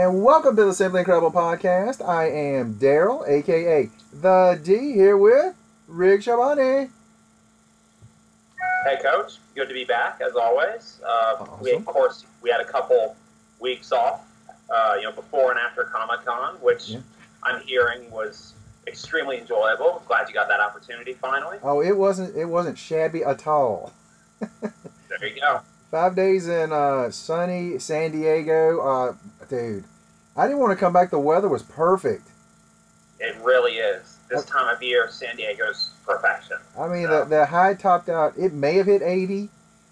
And welcome to the Simply Incredible Podcast. I am Daryl, a.k.a. The D, here with Rick Shabani. Hey, Coach. Good to be back, as always. Awesome. We had a couple weeks off, before and after Comic-Con, which I'm hearing was extremely enjoyable. Glad you got that opportunity finally. Oh, it wasn't shabby at all. There you go. 5 days in sunny San Diego. Dude, I didn't want to come back. The weather was perfect. It really is. This time of year, San Diego's perfection. I mean, the high topped out. It may have hit 80.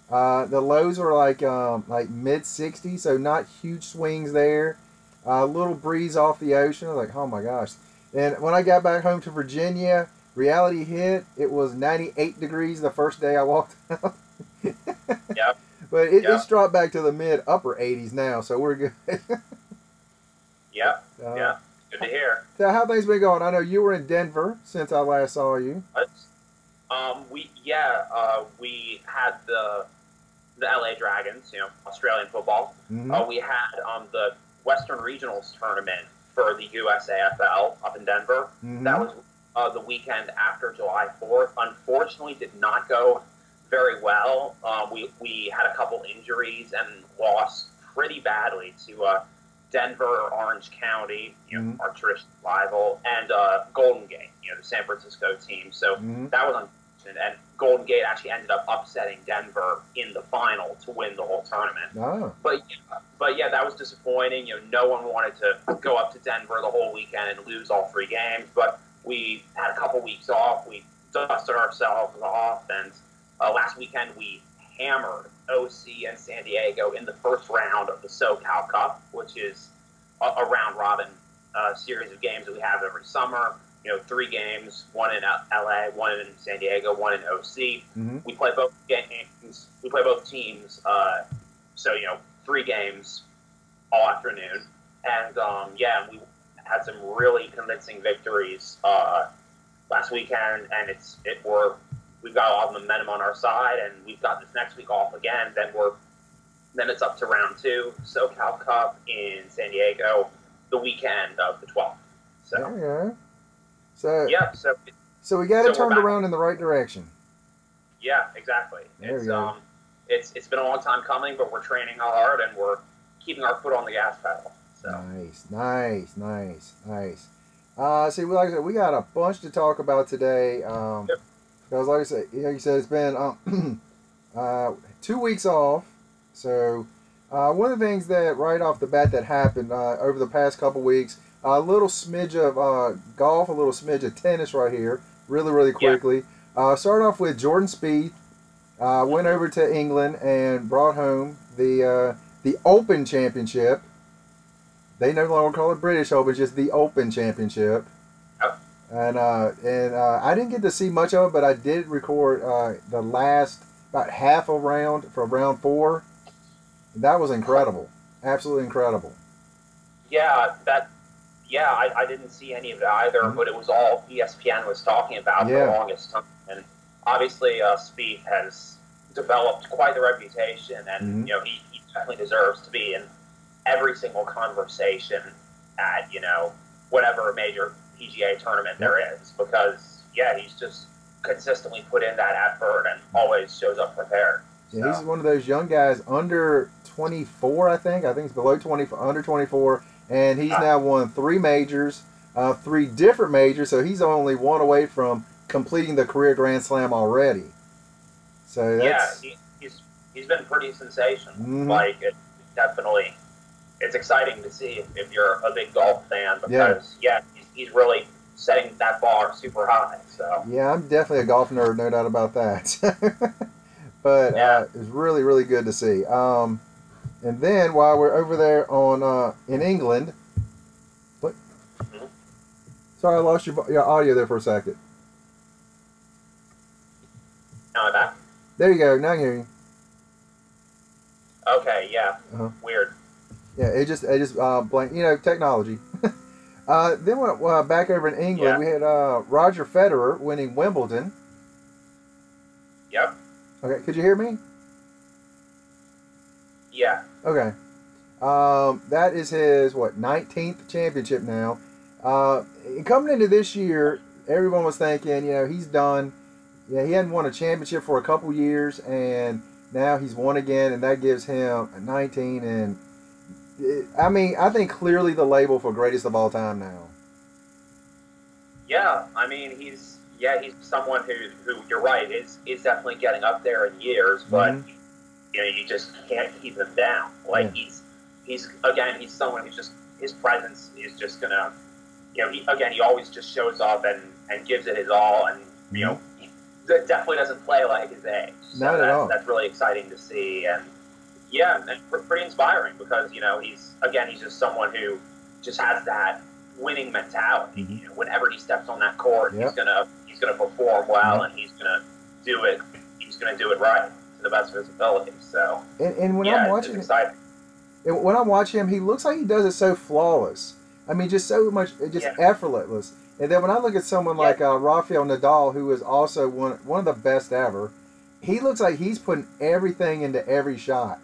The lows were like mid 60s, so not huge swings there. A little breeze off the ocean. I was like, oh my gosh. And when I got back home to Virginia, reality hit. It was 98 degrees the first day I walked out. Yep. But it's dropped back to the mid-upper 80s now, so we're good. Yep. Good to hear. So how things been going? I know you were in Denver since I last saw you. We had the LA Dragons, Australian football. Mm-hmm. We had the Western Regionals tournament for the USAFL up in Denver. Mm-hmm. That was the weekend after July 4th. Unfortunately, did not go very well. We had a couple injuries and lost pretty badly to Denver, Orange County, our traditional rival, and Golden Gate, the San Francisco team. So that was unfortunate. And Golden Gate actually ended up upsetting Denver in the final to win the whole tournament. Oh. But yeah, that was disappointing. No one wanted to go up to Denver the whole weekend and lose all three games. But we had a couple weeks off. We dusted ourselves off, and last weekend we hammered OC and San Diego in the first round of the SoCal Cup, which is a round-robin series of games that we have every summer. 3 games, one in LA, one in San Diego, one in OC. Mm-hmm. We play both games. We play both teams. So 3 games all afternoon, and we had some really convincing victories last weekend, and we've got a lot of momentum on our side, and we've got this next week off again. Then it's up to round 2, SoCal Cup in San Diego, the weekend of the 12th. So There you go. So we got it turned around in the right direction. Yeah, exactly. There we go. It's been a long time coming, but we're training hard and we're keeping our foot on the gas pedal. So Nice. See, like I said, we got a bunch to talk about today. Because like I said, you said, it's been 2 weeks off. So one of the things that right off the bat that happened over the past couple weeks, a little smidge of golf, a little smidge of tennis right here, really quickly. Start off with Jordan Spieth. Went over to England and brought home the Open Championship. They no longer call it British Open, just the Open Championship. And I didn't get to see much of it, but I did record the last about half a round from round 4. That was incredible, absolutely incredible. I didn't see any of it either, but it was all ESPN was talking about for the longest time. And obviously, Spieth has developed quite the reputation, and he definitely deserves to be in every single conversation at whatever major PGA tournament there is, because he's just consistently put in that effort and always shows up prepared. Yeah, he's one of those young guys under 24, I think he's below 20, under 24, and he's now won 3 majors, 3 different majors, so he's only one away from completing the career Grand Slam already. So that's he's been pretty sensational. It's exciting to see if you're a big golf fan, because he's really setting that bar super high. So yeah, I'm definitely a golf nerd, no doubt about that. But it's really good to see. And then while we're over there in England, what? Mm-hmm. Sorry, I lost your audio there for a second. Now I'm back. There you go. Now I can hear you. Okay. Yeah. Weird. Yeah, it just blank. Technology. Then we're back over in England. We had Roger Federer winning Wimbledon. Yep. Okay, could you hear me? Yeah. Okay. That is his 19th championship now. Coming into this year, everyone was thinking, he's done. Yeah, he hadn't won a championship for a couple years, and now he's won again, and that gives him a 19. And I think clearly the label for greatest of all time now. Yeah, I mean he's someone who you're right is definitely getting up there in years, but you just can't keep him down. Like he's someone who's just his presence is just gonna he always just shows up and gives it his all, and he definitely doesn't play like his age. So Not at all. That's really exciting to see, and pretty inspiring because he's just someone who just has that winning mentality. Whenever he steps on that court, he's gonna perform well, and he's gonna do it. He's gonna do it right to the best of his ability. So and when I'm watching when I watch him, he looks like he does it so flawless. I mean, just so much, effortless. And then when I look at someone like Rafael Nadal, who is also one of the best ever, he looks like he's putting everything into every shot.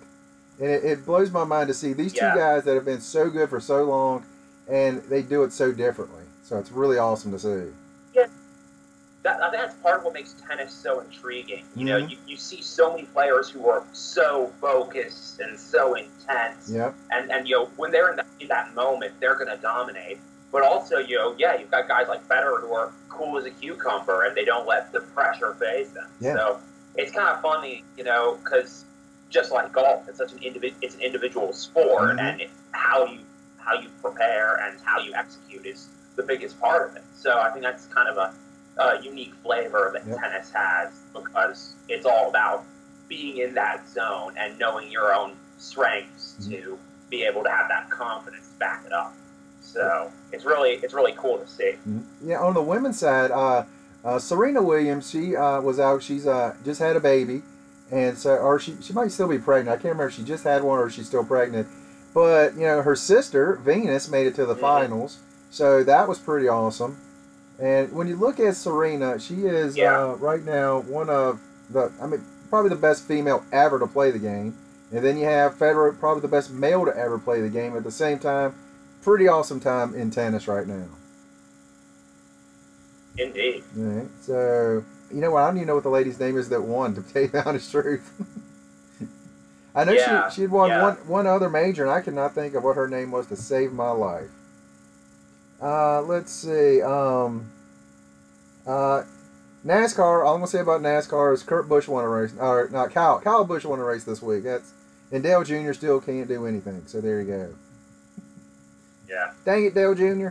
And it blows my mind to see these two guys that have been so good for so long, and they do it so differently. So it's really awesome to see. Yeah, I think that's part of what makes tennis so intriguing. You see so many players who are so focused and so intense. And when they're in that moment, they're going to dominate. But also, you've got guys like Federer who are cool as a cucumber, and they don't let the pressure phase them. So it's kind of funny, because just like golf, it's an individual sport, and how you prepare and how you execute is the biggest part of it. So I think that's kind of a unique flavor that tennis has, because it's all about being in that zone and knowing your own strengths to be able to have that confidence to back it up. So it's really cool to see. Yeah, on the women's side, Serena Williams, she was out. She's just had a baby, and so she might still be pregnant. I can't remember if she just had one or if she's still pregnant. But her sister Venus made it to the finals, so that was pretty awesome. And when you look at Serena, she is right now one of probably the best female ever to play the game. And then you have Federer, probably the best male to ever play the game. At the same time, pretty awesome time in tennis right now. Indeed. All right. So, I don't even know what the lady's name is that won, to tell you the honest truth. I know she had won one other major, and I cannot think of what her name was to save my life. Let's see. NASCAR, all I'm going to say about NASCAR is Kurt Busch won a race. Or, not Kyle. Kyle Busch won a race this week. And Dale Jr. still can't do anything, so there you go. Yeah. Dang it, Dale Jr.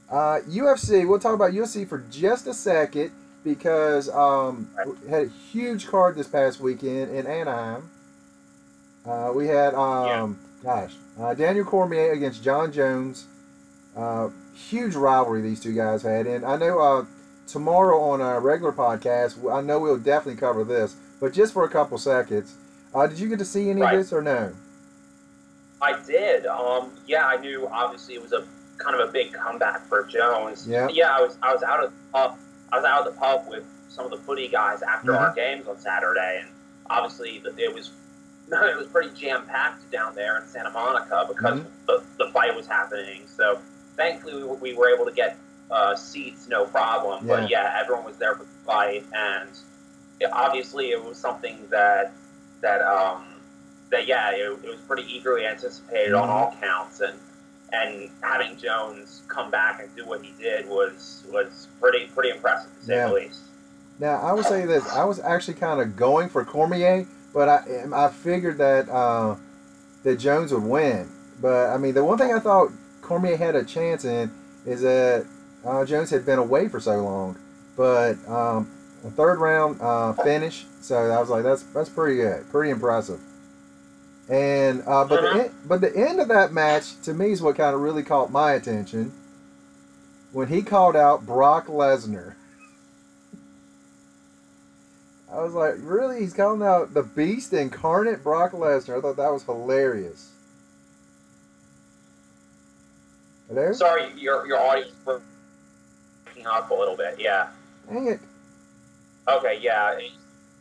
UFC, we'll talk about UFC for just a second, because we had a huge card this past weekend in Anaheim. We had Daniel Cormier against John Jones. Huge rivalry these two guys had, and I know tomorrow on our regular podcast, I know we'll definitely cover this, but just for a couple seconds, did you get to see any of this or no? I did. I knew obviously it was a kind of a big comeback for Jones. Yeah. I was out of the pub. I was out of the pub with some of the footy guys after our games on Saturday, and obviously it was pretty jam packed down there in Santa Monica because the fight was happening. So thankfully we were able to get seats, no problem. But everyone was there for the fight, and obviously it was something that it was pretty eagerly anticipated on all counts, and having Jones come back and do what he did was pretty impressive, to say the least. Now, I would say this. I was actually kind of going for Cormier, but I figured that Jones would win. But, I mean, the one thing I thought Cormier had a chance in is that Jones had been away for so long. But a third round finish, so I was like, that's pretty good, pretty impressive. And but the end of that match to me is what kind of really caught my attention when he called out Brock Lesnar. I was like, really? He's calling out the Beast incarnate Brock Lesnar. I thought that was hilarious. Hello? Sorry, your audio is breaking up a little bit. Yeah. Dang it. Okay. Yeah.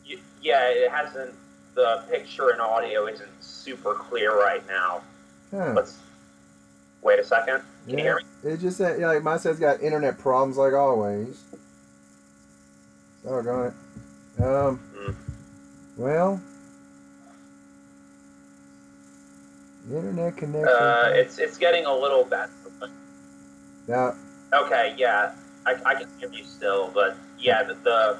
It hasn't. the picture and audio isn't super clear right now. Huh. Let's wait a second. Can you hear me? It just said, like mine says, got internet problems like always. Doggone it. Well, internet connection. It's getting a little better. Yeah. Okay, yeah, I can hear you still, but yeah, the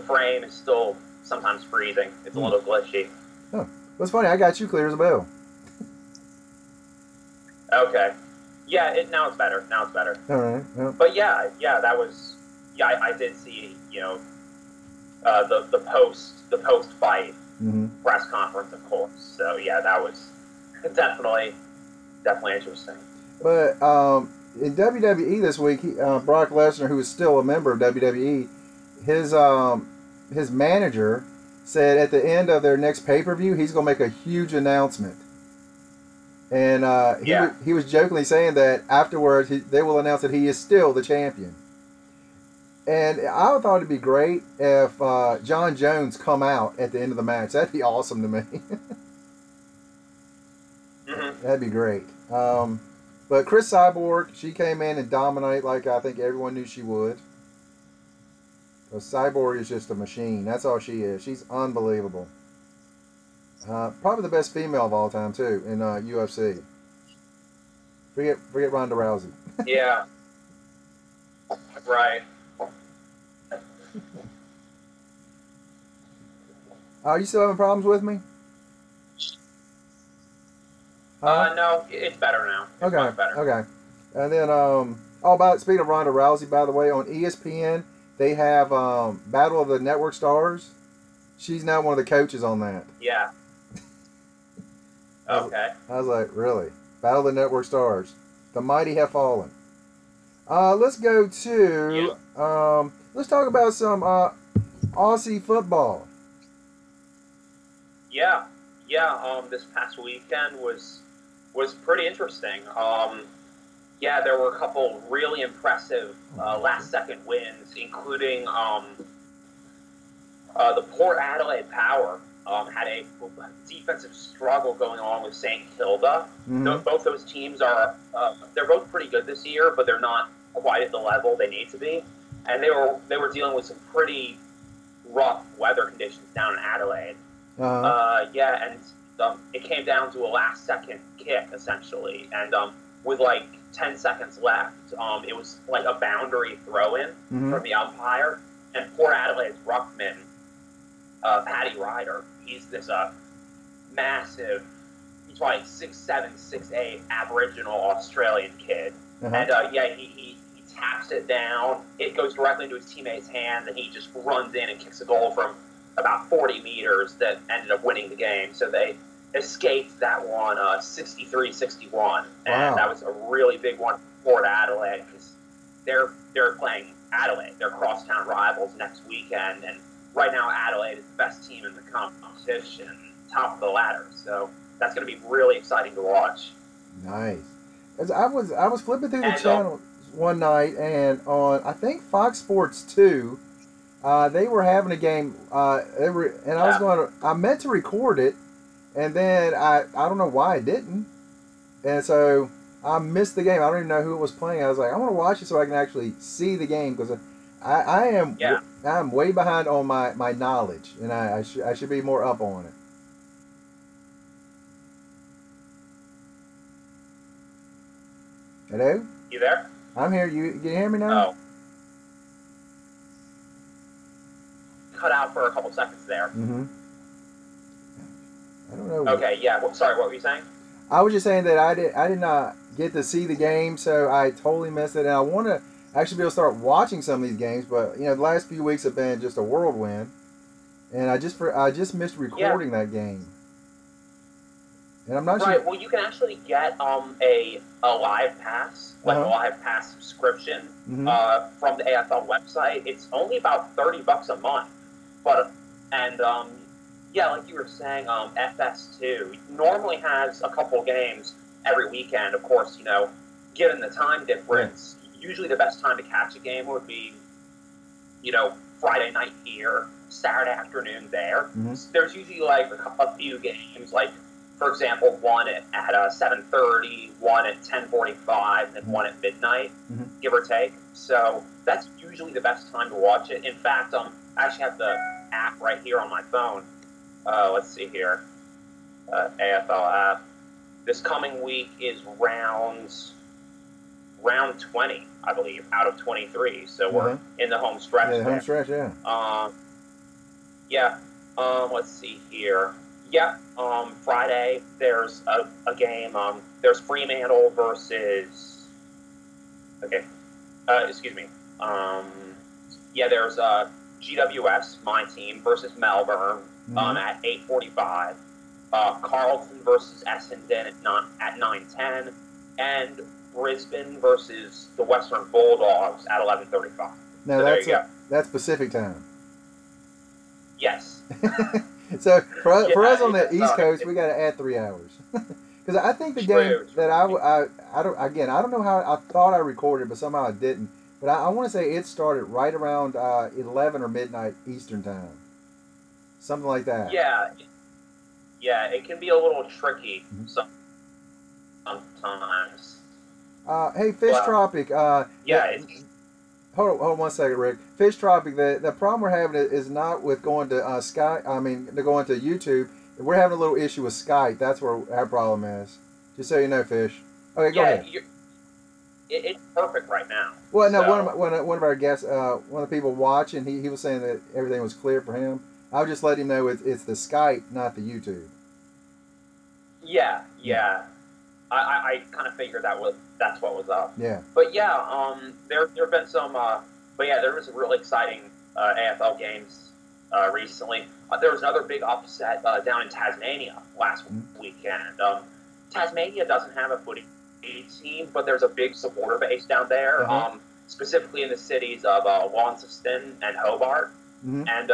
frame is still sometimes freezing. It's a little glitchy. Huh. What's funny? I got you clear as a bell. Okay. Yeah, now it's better. Now it's better. All right. Yeah. But yeah, that was. Yeah, I did see. The post fight press conference, of course. So yeah, that was definitely interesting. But in WWE this week, Brock Lesnar, who is still a member of WWE, his manager said at the end of their next pay-per-view, he's going to make a huge announcement. And he was jokingly saying that afterwards they will announce that he is still the champion. And I thought it'd be great if John Jones come out at the end of the match. That'd be awesome to me. That'd be great. But Chris Cyborg, she came in and dominated like I think everyone knew she would. Because Cyborg is just a machine. That's all she is. She's unbelievable. Probably the best female of all time, too, in UFC. Forget Ronda Rousey. Yeah. Right. Are you still having problems with me? No, it's better now. It's much better. Okay. And then, speaking of Ronda Rousey, by the way, on ESPN, they have Battle of the Network Stars. She's now one of the coaches on that. Yeah. Okay. I was like, really? Battle of the Network Stars. The mighty have fallen. Let's go to, let's talk about some Aussie football. Yeah. This past weekend was pretty interesting. There were a couple really impressive last-second wins, including the Port Adelaide Power had a defensive struggle going on with St. Kilda. Both those teams they're both pretty good this year, but they're not quite at the level they need to be. And they were dealing with some pretty rough weather conditions down in Adelaide. It came down to a last-second kick, essentially. And with like 10 seconds left, it was like a boundary throw-in from the umpire. And Port Adelaide's ruckman, Paddy Ryder, he's this massive, he's probably 6'7", 6'8", Aboriginal Australian kid. And he taps it down. It goes directly into his teammate's hand, and he just runs in and kicks a goal from about 40 meters that ended up winning the game. So they escaped that one 63-61. And that was a really big one for Port Adelaide because they're playing Adelaide. They're crosstown rivals next weekend. And right now Adelaide is the best team in the competition, top of the ladder. So that's going to be really exciting to watch. Nice. As I was flipping through the channels one night, and on I think Fox Sports 2, they were having a game. I meant to record it, and then I don't know why I didn't, and so I missed the game. I don't even know who it was playing. I was like, I want to watch it so I can actually see the game because I'm way behind on my knowledge, and I should be more up on it. Hello? You there? I'm here. You can hear me now? Oh. Cut out for a couple seconds there. I don't know. Okay, yeah. Sorry, what were you saying? I was just saying that I did not get to see the game, so I totally missed it. And I want to actually be able to start watching some of these games, but the last few weeks have been just a whirlwind, and I just missed recording that game. And I'm not sure. Right. Well, you can actually get a live pass, like a live pass subscription from the AFL website. It's only about $30 a month, but like you were saying, FS2 normally has a couple games every weekend. Of course, given the time difference, usually the best time to catch a game would be, Friday night here, Saturday afternoon there. Mm-hmm. So there's usually like a few games, like for example, one at 7:30, one at 10:45, and one at midnight, give or take. So that's usually the best time to watch it. In fact, I actually have the app right here on my phone. Let's see here, AFL app. This coming week is round 20, I believe, out of 23. So we're in the home stretch. Yeah, the home stretch, yeah. Let's see here. Yeah, Friday there's a game. There's Fremantle versus. Okay, excuse me. There's GWS, my team, versus Melbourne at 8:45. Carlton versus Essendon at 9:10, and Brisbane versus the Western Bulldogs at 11:35. Now so that's Pacific time. Yes. So for us on the East Coast, we got to add 3 hours because I think the game that I don't know how I thought I recorded, but somehow I didn't. But I want to say it started right around 11 or midnight Eastern time, something like that. Yeah, it can be a little tricky sometimes. Hey, Fish Tropic. Hold on 1 second, Rick. Fish Tropic. The problem we're having is not with going to Skype. I mean, they're going to YouTube. We're having a little issue with Skype. That's where our problem is. Just so you know, Fish. Okay, go ahead. It's perfect right now. Well, no, one of our guests, one of the people watching, he was saying that everything was clear for him. I'll just let him know it's the Skype, not the YouTube. Yeah. I kind of figured that's what was up. Yeah. But yeah, there have been some. There was some really exciting AFL games recently. There was another big upset down in Tasmania last weekend. Tasmania doesn't have a footy team, but there's a big supporter base down there. Specifically in the cities of Launceston and Hobart. And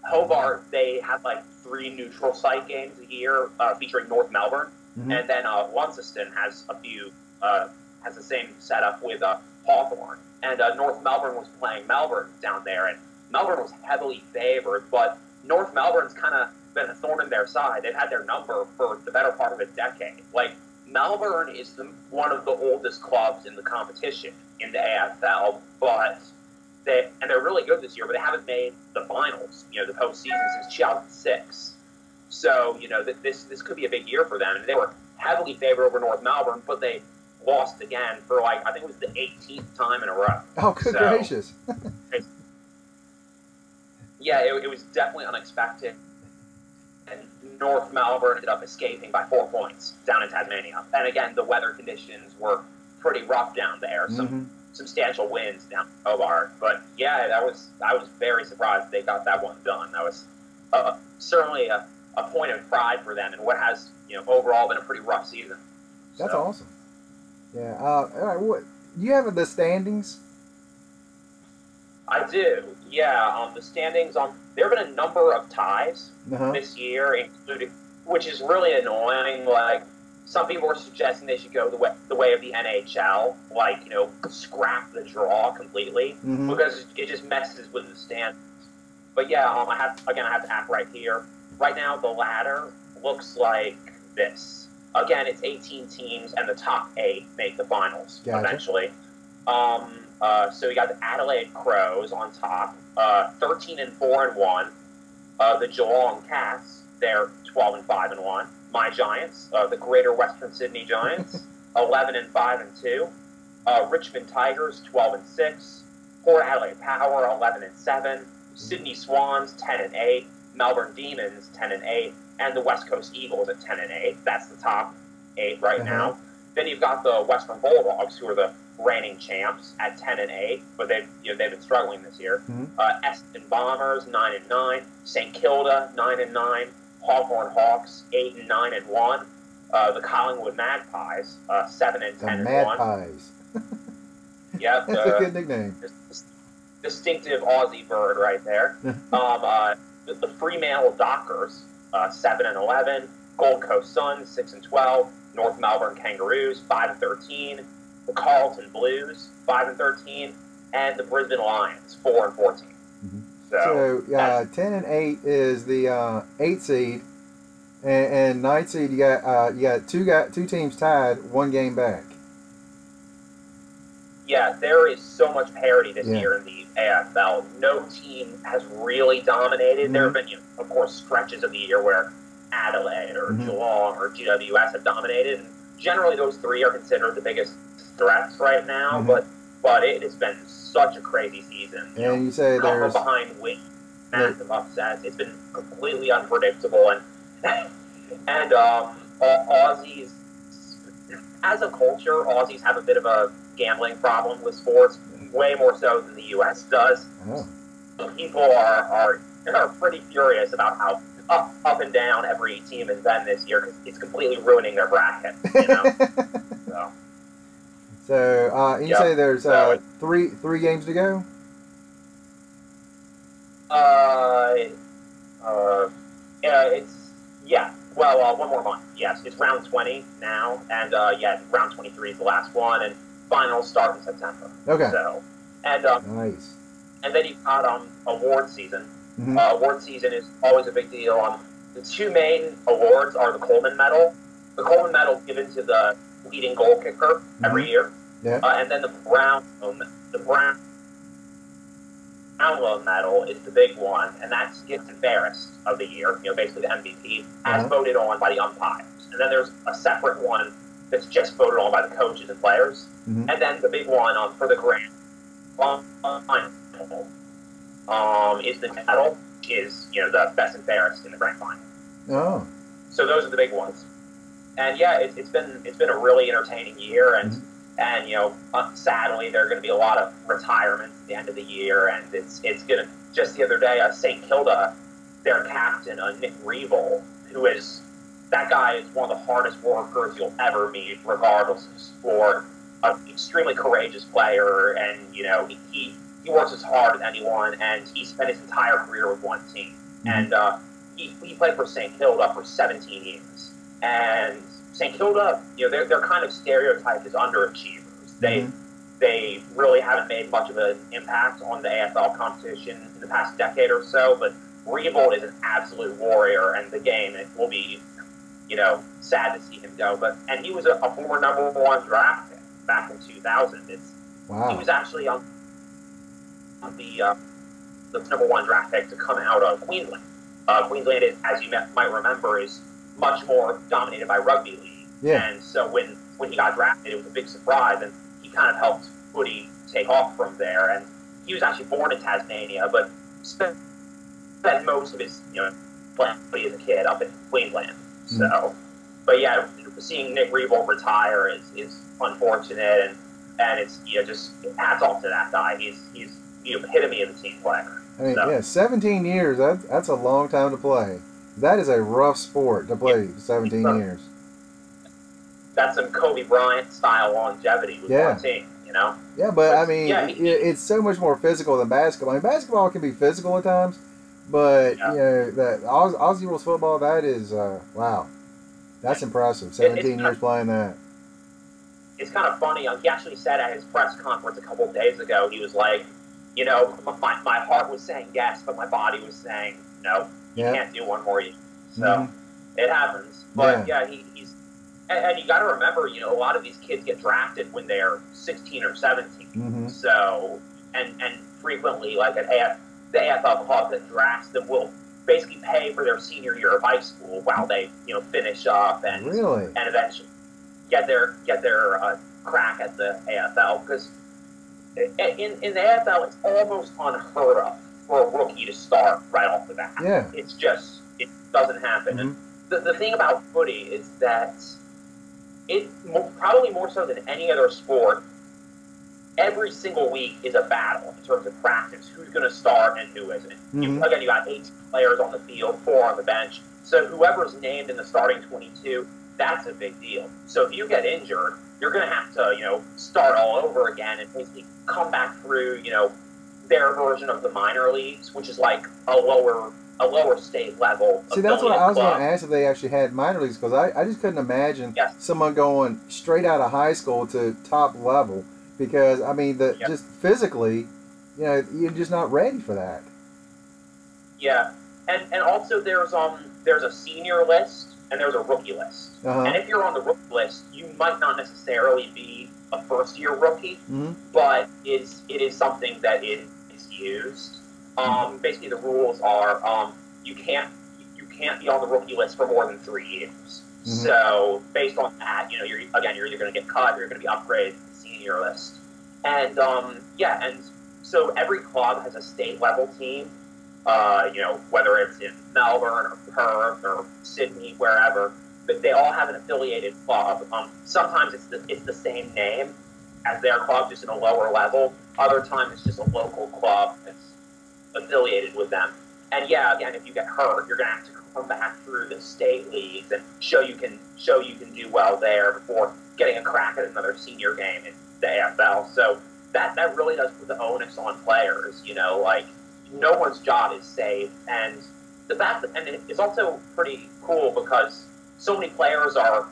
Hobart, they have like 3 neutral site games a year featuring North Melbourne. And then Launceston has a few, has the same setup with Hawthorn. And North Melbourne was playing Melbourne down there, and Melbourne was heavily favored, but North Melbourne's kind of been a thorn in their side. They've had their number for the better part of a decade. Like, Melbourne is one of the oldest clubs in the competition in the AFL, but they're really good this year, but they haven't made the finals, the postseason since 2006. So, this could be a big year for them. And they were heavily favored over North Melbourne, but they lost again for, I think it was the 18th time in a row. Oh, good gracious. It was definitely unexpected. And North Melbourne ended up escaping by 4 points down in Tasmania. And again, the weather conditions were pretty rough down there. Some substantial winds down in Hobart. But yeah, I was very surprised they got that one done. That was certainly a point of pride for them in what has overall been a pretty rough season. That's awesome. Yeah. All right. What you have the standings? I do. Yeah. The standings. There have been a number of ties this year, including, which is really annoying. Like, some people were suggesting they should go the way of the NHL, like scrap the draw completely because it just messes with the standings. But yeah, I have the app right here. Right now, the ladder looks like this. Again, it's 18 teams, and the top 8 make the finals eventually. So we got the Adelaide Crows on top, 13-4-1. The Geelong Cats, they're 12-5-1. My Giants, the Greater Western Sydney Giants, 11-5-2. Richmond Tigers, 12-6. Port Adelaide Power, 11-7. Sydney Swans, 10-8. Melbourne Demons, 10-8, and the West Coast Eagles at 10-8. That's the top 8 right now. Then you've got the Western Bulldogs, who are the reigning champs, at 10-8, but they've been struggling this year. Essendon Bombers, 9-9. St Kilda, 9-9. Hawthorn Hawks, 8-9-1. The Collingwood Magpies, 7-10-1. The Magpies. Yeah, that's a good nickname. Distinctive Aussie bird right there. The Fremantle Dockers, 7-11. Gold Coast Suns, 6-12. North Melbourne Kangaroos, 5-13. The Carlton Blues, 5-13, and the Brisbane Lions, 4-14. So, 10-8 is the 8th seed, and 9th seed you got two teams tied, one game back. Yeah, there is so much parity this year in the AFL. No team has really dominated. Mm-hmm. There have been, of course, stretches of the year where Adelaide or Geelong or GWS have dominated. And generally, those three are considered the biggest threats right now. But it has been such a crazy season. And you say there's behind win, massive upsets. It's been completely unpredictable, and Aussies, as a culture, Aussies have a bit of a gambling problem with sports, way more so than the U.S. does. Oh. People are pretty furious about how up and down every team has been this year because it's completely ruining their bracket. So you say there's three games to go? One more month. Yes, it's round 20 now, and round 23 is the last one, and finals start in September. Okay. So, and nice. And then you've got award season. Mm-hmm. Award season is always a big deal. The two main awards are the Coleman Medal. The Coleman Medal is given to the leading goal kicker every year. Yeah. And then the Brownlow Medal is the big one, and that's given to fairest of the year, basically the MVP, as voted on by the umpires. And then there's a separate one that's just voted on by the coaches and players. Mm-hmm. And then the big one for the grand final is the medal, is the best and fairest in the grand final. Oh. So those are the big ones. And it's been a really entertaining year, and sadly there are going to be a lot of retirements at the end of the year, and it's going to, just the other day, St. Kilda, their captain, Nick Reevil, that guy is one of the hardest workers you'll ever meet, regardless of sport. An extremely courageous player, and he works as hard as anyone, and he spent his entire career with one team. And he played for St. Kilda for 17 years. And St. Kilda, they're kind of stereotyped as underachievers. They really haven't made much of an impact on the AFL competition in the past decade or so, but Reebold is an absolute warrior, and the game, it will be, sad to see him go. And he was a former number one draft pick back in 2000. Wow. He was actually on the number one draft pick to come out of Queensland. Queensland, as you might remember, is much more dominated by rugby league. Yeah. And so when he got drafted, it was a big surprise, and he kind of helped footy take off from there. And he was actually born in Tasmania, but spent most of his playing footy as a kid up in Queensland. So, but seeing Nick Reebold retire is unfortunate, and it's just hats off to that guy. He's the epitome of a team player. I mean, 17 years. That's a long time to play. That is a rough sport to play. 17 years. That's some Kobe Bryant style longevity with one team. Yeah, but it's so much more physical than basketball. I mean, basketball can be physical at times, but that Aussie rules football, that is wow, that's impressive. 17 years playing that. It's kind of funny. He actually said at his press conference a couple of days ago, he was like, my heart was saying yes, but my body was saying no. You can't do one more year. So it happens. But he's. And you got to remember, a lot of these kids get drafted when they're 16 or 17. Mm-hmm. So, and frequently, like the AFL club that drafts them will basically pay for their senior year of high school while they, finish up and eventually get their crack at the AFL. Because in the AFL, it's almost unheard of for a rookie to start right off the bat. Yeah. It doesn't happen. Mm-hmm. And the thing about footy is that probably more so than any other sport, every single week is a battle in terms of practice. Who's going to start and who isn't? Mm-hmm. You got 18 players on the field, 4 on the bench. So whoever's named in the starting 22, that's a big deal. So if you get injured, you're going to have to, start all over again and basically come back through, their version of the minor leagues, which is like a lower state level. See, that's what I was going to ask, if they actually had minor leagues, because I just couldn't imagine someone going straight out of high school to top level, because, I mean, just physically, you're just not ready for that. Yeah, and also there's a senior list and there's a rookie list. And if you're on the rookie list, you might not necessarily be a first year rookie, but it is something that is used. Basically, the rules are you can't be on the rookie list for more than 3 years. So based on that, you're either going to get cut or you're going to be upgraded to the senior list. And and so every club has a state level team. Whether it's in Melbourne or Perth or Sydney, wherever, but they all have an affiliated club. Sometimes it's the same name as their club, just in a lower level. Other times it's just a local club that's affiliated with them. And yeah, again, if you get hurt, you're gonna have to come back through the state leagues and show you can do well there before getting a crack at another senior game in the AFL. So that really does put the onus on players. No one's job is safe, and it's also pretty cool because so many players are,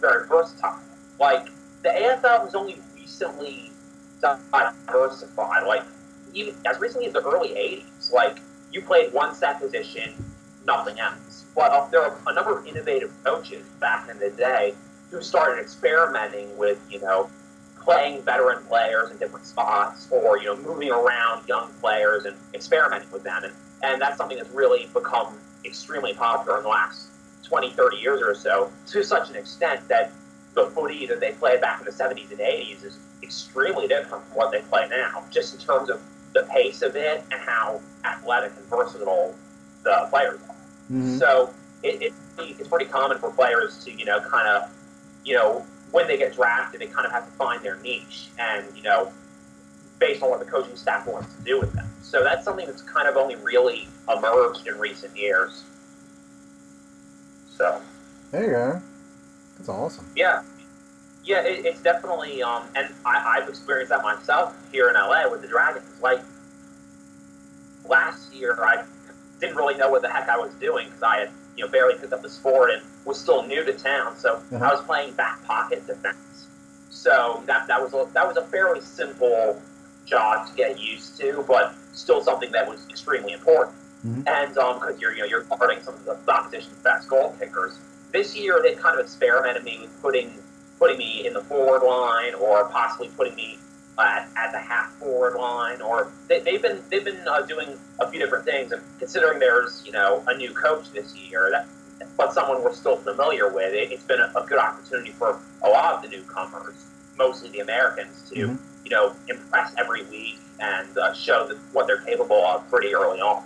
very versatile. Like the AFL has only recently diversified. Like even as recently as the early '80s, like you played one set position, nothing else. But there are a number of innovative coaches back in the day who started experimenting with, playing veteran players in different spots or, moving around young players and experimenting with them. And that's something that's really become extremely popular in the last 20, 30 years or so, to such an extent that the footy that they played back in the 70s and 80s is extremely different from what they play now, just in terms of the pace of it and how athletic and versatile the players are. So it's pretty common for players to, kind of, when they get drafted, they kind of have to find their niche and, based on what the coaching staff wants to do with them. So that's something that's kind of only really emerged in recent years. So. There you go. That's awesome. Yeah. Yeah, it's definitely, and I've experienced that myself here in LA with the Dragons. Like, last year, I didn't really know what the heck I was doing because I had, barely picked up the sport and was still new to town. So I was playing back pocket defense. So that was a fairly simple job to get used to, but still something that was extremely important. And because you're guarding some of the opposition's best goal kickers. This year they kind of experimented me with putting me in the forward line or possibly putting me at the half forward line, or they've been doing a few different things. And considering there's a new coach this year, but someone we're still familiar with, it's been a good opportunity for a lot of the newcomers, mostly the Americans, to impress every week and show what they're capable of pretty early on.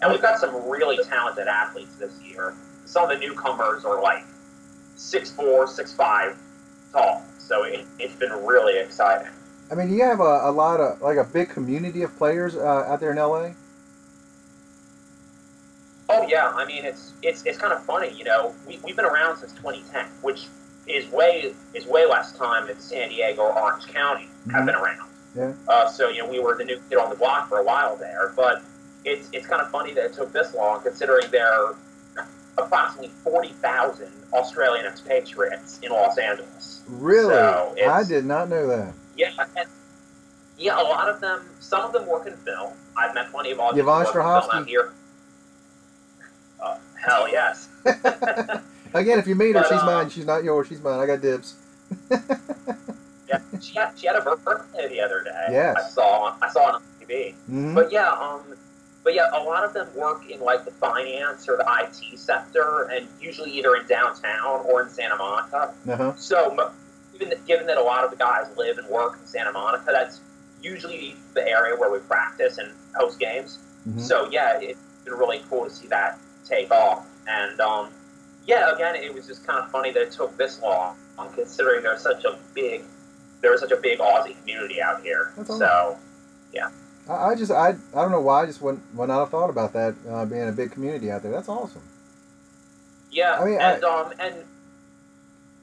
And we've got some really talented athletes this year. Some of the newcomers are like 6'4", 6'5" tall, so it's been really exciting. I mean, you have a lot of, like, a big community of players out there in LA? Oh, yeah. I mean, it's kind of funny, we've been around since 2010, which is way less time than San Diego or Orange County have been around. Yeah. So, we were the new kid on the block for a while there, but it's kind of funny that it took this long, considering there are approximately 40,000 Australian expatriates in Los Angeles. Really? So I did not know that. Yeah, a lot of them. Some of them work in film. I've met plenty of Aussies who work in film out here. Hell yes. Again, if you meet her, she's mine. She's not yours. She's mine. I got dibs. Yeah, she had a birthday the other day. Yes. I saw it on TV. But yeah, a lot of them work in like the finance or the IT sector, and usually either in downtown or in Santa Monica. So given that a lot of the guys live and work in Santa Monica, that's usually the area where we practice and host games. So yeah, it's been really cool to see that take off. And again, it was just kind of funny that it took this long, considering there's such a big Aussie community out here. So yeah. I don't know why I just would not have thought about that being a big community out there. That's awesome. Yeah, I mean, and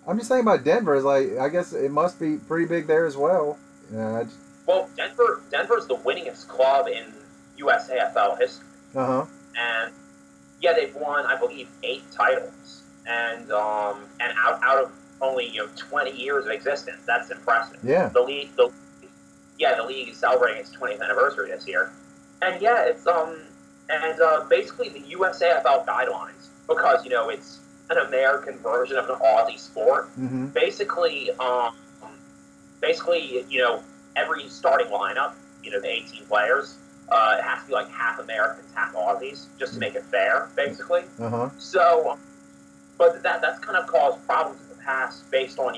I'm just thinking about Denver. Is like, I guess it must be pretty big there as well. Well, Denver's the winningest club in US AFL history. And yeah, they've won, I believe, 8 titles, and out of only 20 years of existence. That's impressive. Yeah. The league is celebrating its 20th anniversary this year, and yeah, and basically the USAFL guidelines, because it's an American version of an Aussie sport. Mm-hmm. Basically, every starting lineup, the 18 players, it has to be like half Americans, half Aussies, just to make it fair, basically. Uh-huh. So, but that's kind of caused problems in the past based on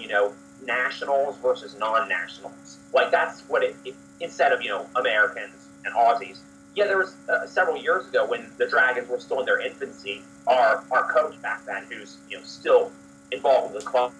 nationals versus non-nationals. Like that's what it instead of Americans and Aussies. Yeah, there was several years ago when the Dragons were still in their infancy. Our coach back then, who's still involved with the club,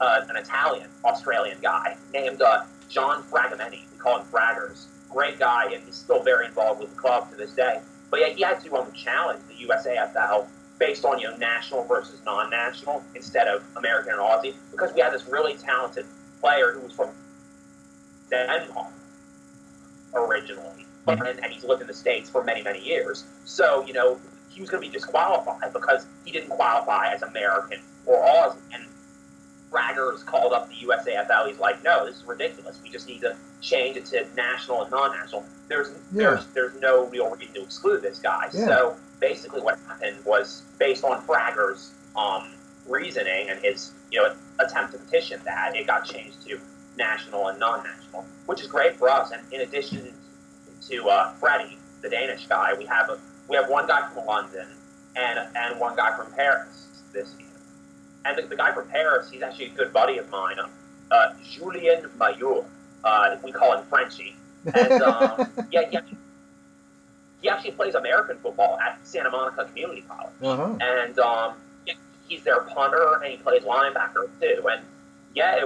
an Italian Australian guy named John Fragamenti. We call him Fraggers. Great guy, and he's still very involved with the club to this day. But yeah, he had to challenge the USAFL based on national versus non-national instead of American and Aussie, because we had this really talented player who was from Denmark originally, and he's lived in the States for many, many years. So he was going to be disqualified because he didn't qualify as American or Aussie. And Fraggers called up the USAFL. He's like, no, this is ridiculous. We just need to change it to national and non-national. There's no real reason to exclude this guy. Yeah. So basically what happened was, based on Fraggers' reasoning and his attempt to petition that, it got changed to national and non-national, which is great for us. And in addition to Freddie, the Danish guy, we have one guy from London and one guy from Paris this year. And the guy from Paris, he's actually a good buddy of mine, Julien Maillot. We call him Frenchie. And he actually plays American football at Santa Monica Community College. Uh-huh. And he's their punter, and he plays linebacker too. And yeah,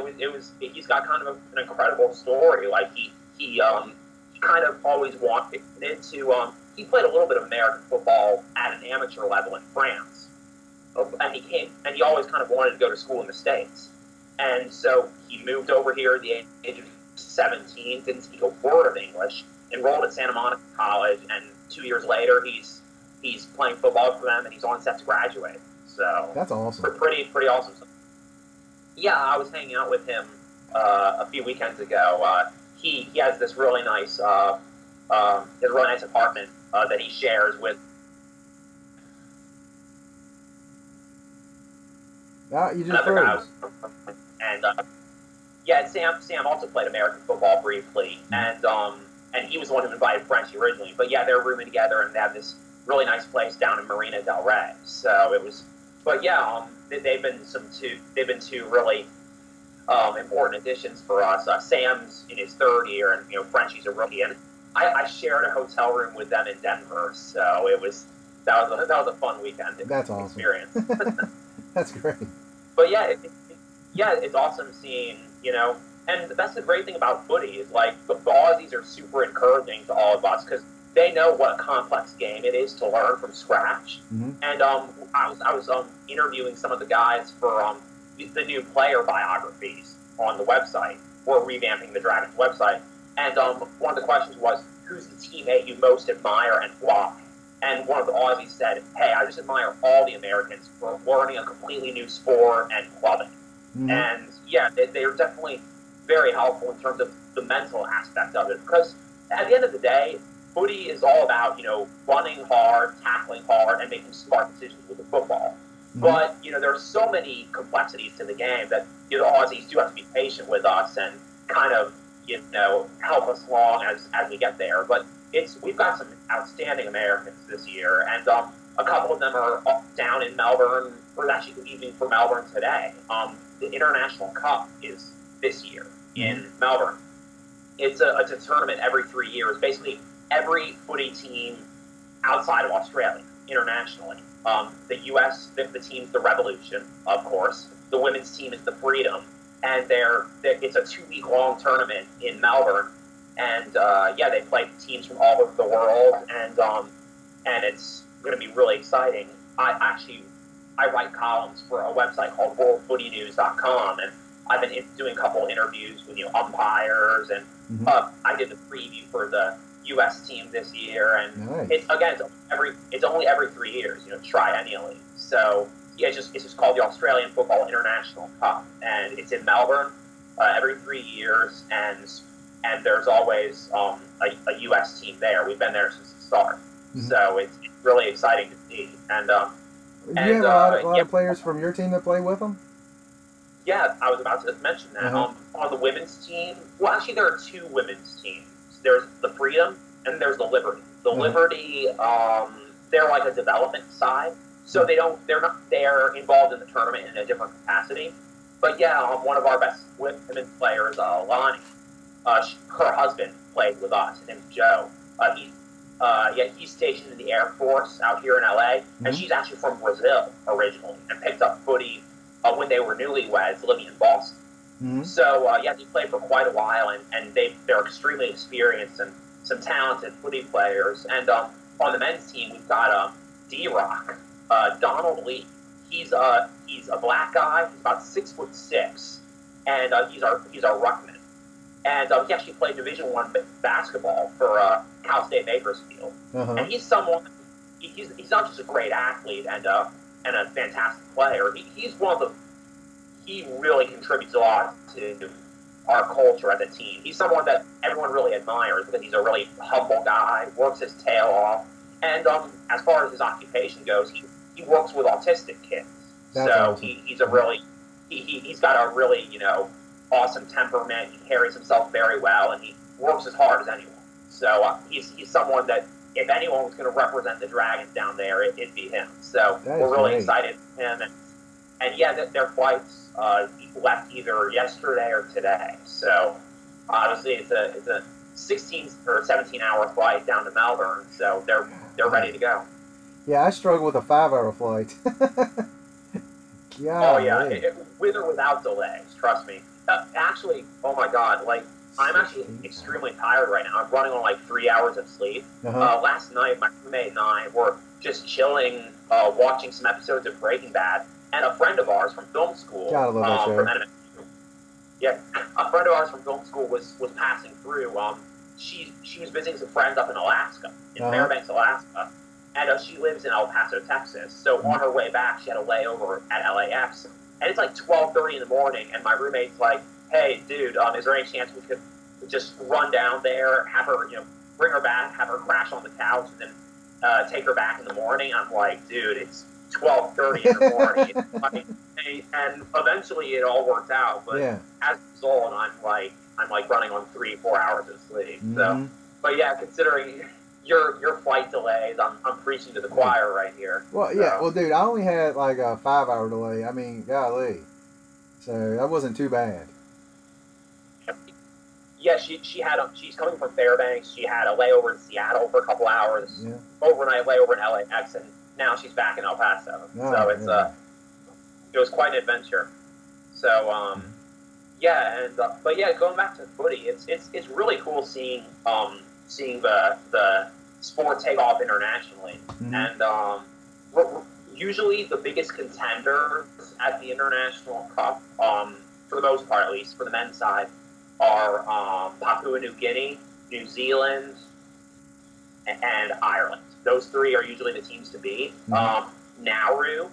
he's got kind of an incredible story. Like he kind of always wanted to. He played a little bit of American football at an amateur level in France. And he always kind of wanted to go to school in the States. And so he moved over here at the age of 17, didn't speak a word of English, enrolled at Santa Monica College, and 2 years later he's playing football for them, and he's on set to graduate. So that's awesome. Pretty awesome. Yeah, I was hanging out with him a few weekends ago. He has this really nice apartment that he shares with. You just froze. And Sam also played American football briefly, and he was the one who invited Frenchie originally. But yeah, they're rooming together, and they have this really nice place down in Marina del Rey. So it was, but yeah, they've been two really important additions for us. Sam's in his third year, and Frenchie's a rookie, and I shared a hotel room with them in Denver. So that was a fun weekend. That's awesome. Experience. That's great. But yeah, it's awesome seeing, and that's the great thing about footy is like the Aussies are super encouraging to all of us because they know what a complex game it is to learn from scratch. Mm-hmm. And I was interviewing some of the guys for the new player biographies on the website. We're revamping the Dragons website, and one of the questions was, who's the teammate you most admire and why? And one of the Aussies said, hey, I just admire all the Americans for learning a completely new sport and clubbing. Mm-hmm. And yeah, they're definitely very helpful in terms of the mental aspect of it. Because at the end of the day, footy is all about, running hard, tackling hard, and making smart decisions with the football. Mm-hmm. But, there are so many complexities to the game that, the Aussies do have to be patient with us and kind of, help us along as we get there. But we've got some outstanding Americans this year, and a couple of them are down in Melbourne. We're actually leaving for Melbourne today. The International Cup is this year in Melbourne. It's a tournament every 3 years. Basically, every footy team outside of Australia, internationally. The U.S., the team's the Revolution, of course. The women's team is the Freedom, and it's a 2-week-long tournament in Melbourne. And they play teams from all over the world, and it's going to be really exciting. I write columns for a website called WorldFootyNews.com, and I've been doing a couple interviews with umpires, and I did the preview for the U.S. team this year, and nice. It's only every 3 years, triennially. So yeah, it's just called the Australian Football International Cup, and it's in Melbourne every 3 years, and and there's always a U.S. team there. We've been there since the start, so it's really exciting to see. And do you have a lot of players from your team that play with them? Yeah, I was about to mention that. On the women's team, well, actually, there are two women's teams. There's the Freedom and there's the Liberty. The Liberty, they're like a development side, so they're not there involved in the tournament in a different capacity. But yeah, one of our best women's players, Lonnie, her husband played with us. His name's Joe. He's stationed in the Air Force out here in LA, and she's actually from Brazil originally, and picked up footy when they were newlyweds living in Boston. So they played for quite a while, and they're extremely experienced and some talented footy players. And on the men's team, we've got D-Rock, Donald Lee. He's a black guy. He's about 6'6", and he's our ruckman. And he actually played Division I basketball for Cal State Bakersfield. And he's someone. He's not just a great athlete and a fantastic player. He really contributes a lot to our culture as a team. He's someone that everyone really admires because he's a really humble guy, works his tail off, and as far as his occupation goes, he works with autistic kids. That's awesome. He's a really he's got a really awesome temperament. He carries himself very well, and he works as hard as anyone. So he's someone that if anyone was going to represent the Dragons down there, it'd be him. So we're really excited for him, and their flights left either yesterday or today. So obviously it's a 16 or 17-hour flight down to Melbourne. So they're ready to go. Yeah, I struggle with a 5-hour flight. With or without delays. Trust me. Actually, oh my God, I'm actually extremely tired right now. I'm running on 3 hours of sleep. Last night, my roommate and I were just chilling, watching some episodes of Breaking Bad, and a friend of ours from film school, gotta love that show. A friend of ours from film school was passing through. She was visiting some friends up in Alaska, in Fairbanks, Alaska, and she lives in El Paso, Texas. So on her way back, she had a layover at LAX, and it's 12:30 in the morning, and my roommate's like, "Hey, dude, is there any chance we could just run down there, have her, bring her back, have her crash on the couch, and then take her back in the morning?" I'm like, "Dude, it's 12:30 in the morning." And eventually it all worked out, but as a result, I'm running on 3-4 hours of sleep. So, but yeah, considering your flight delays, I'm preaching to the choir right here. Well, well, dude, I only had a 5-hour delay. I mean, golly, so that wasn't too bad. Yeah, she's coming from Fairbanks. She had a layover in Seattle for a couple hours, overnight layover in LAX, and now she's back in El Paso. It was quite an adventure. So going back to footy, it's really cool seeing the sport take off internationally, and usually the biggest contenders at the International Cup, for the most part at least, for the men's side, are Papua New Guinea, New Zealand, and Ireland. Those three are usually the teams to beat. Nauru,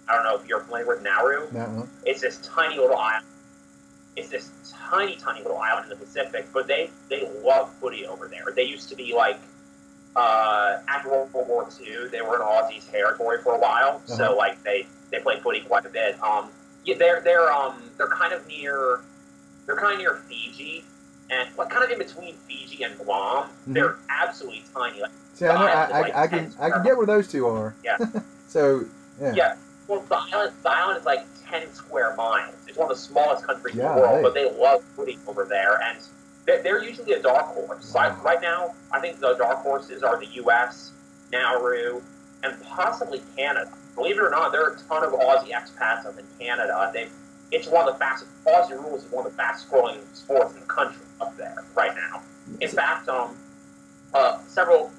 I don't know if you're familiar with Nauru. No. It's this tiny little island. It's this tiny little island in the Pacific, but they love footy over there. They used to be after World War II, they were in Aussie's territory for a while, so they played footy quite a bit. They're kind of near Fiji, and kind of in between Fiji and Guam. They're absolutely tiny. See, I can get where those two are. Yeah. So yeah. Well, the island is 10 square miles. It's one of the smallest countries in the world, but they love footy over there, and they're usually a dark horse. Wow. Right now, I think the dark horses are the U.S., Nauru, and possibly Canada. Believe it or not, there are a ton of Aussie expats up in Canada. It's one of the fastest. Aussie rules is one of the fastest growing sports in the country up there right now. In fact, several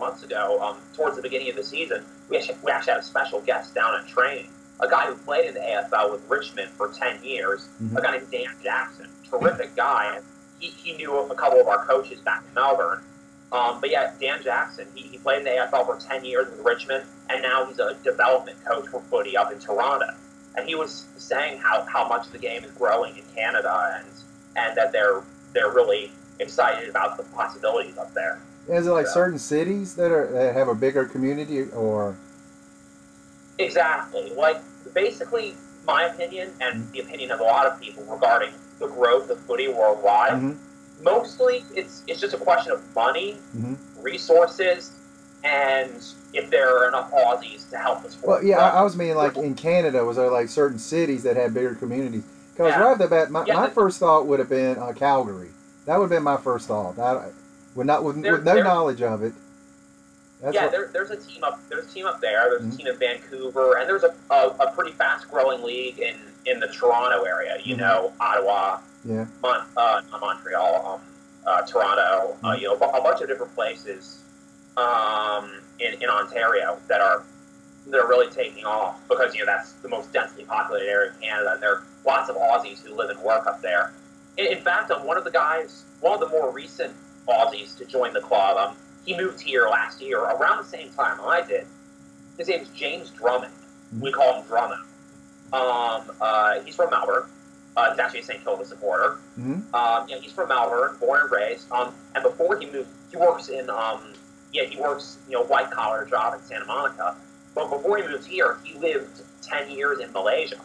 months ago, towards the beginning of the season, we actually had a special guest down at training, a guy who played in the AFL with Richmond for 10 years, a guy named Dan Jackson, terrific guy. And he knew a couple of our coaches back in Melbourne. But yeah, Dan Jackson, he played in the AFL for 10 years with Richmond, and now he's a development coach for footy up in Toronto. And he was saying how much the game is growing in Canada, and that they're really excited about the possibilities up there. Is it like certain cities that have a bigger community, or? Exactly. Like, basically, my opinion and the opinion of a lot of people regarding the growth of footy worldwide, mostly it's just a question of money, resources, and if there are enough Aussies to help the sport. Well, yeah, I was meaning like in Canada, was there like certain cities that had bigger communities? Because right off the bat, my first thought would have been Calgary. That would have been my first thought. With no knowledge of it. There's a team up. There's a team up there. There's a team in Vancouver, and there's a pretty fast growing league in the Toronto area. You know, Ottawa, Montreal, Toronto. You know, a bunch of different places in Ontario that are really taking off because, you know, that's the most densely populated area in Canada, and there are lots of Aussies who live and work up there. In fact, one of the more recent Aussies to join the club, he moved here last year around the same time I did. His name is James Drummond. We call him Drummond. He's from Melbourne. He's actually a St. Kilda supporter. He's from Melbourne, born and raised. And before he moved, he works white collar job in Santa Monica. But before he moved here, he lived 10 years in Malaysia.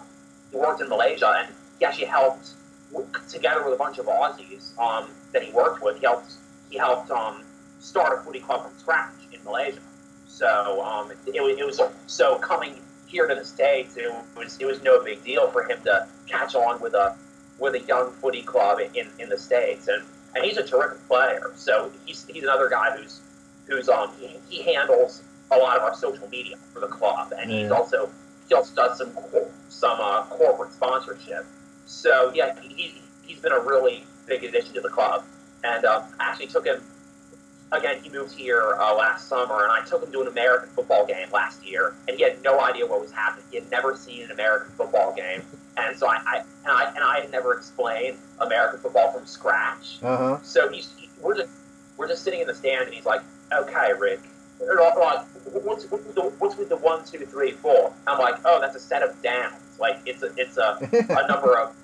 He worked in Malaysia, and he actually helped, together with a bunch of Aussies that he worked with, he helped start a footy club from scratch in Malaysia. So so coming here to the States, it was no big deal for him to catch on with a young footy club in the States, and he's a terrific player. So he's another guy who's he handles a lot of our social media for the club, and he also does some corporate sponsorship. So yeah, he's been a really big addition to the club, and actually took him. Again, he moved here last summer, and I took him to an American football game last year, and he had no idea what was happening. He had never seen an American football game, and so I had never explained American football from scratch. So we're just sitting in the stand, and he's like, "Okay, Rick, what's with the 1, 2, 3, 4?" I'm like, "Oh, that's a set of downs. Like it's a number of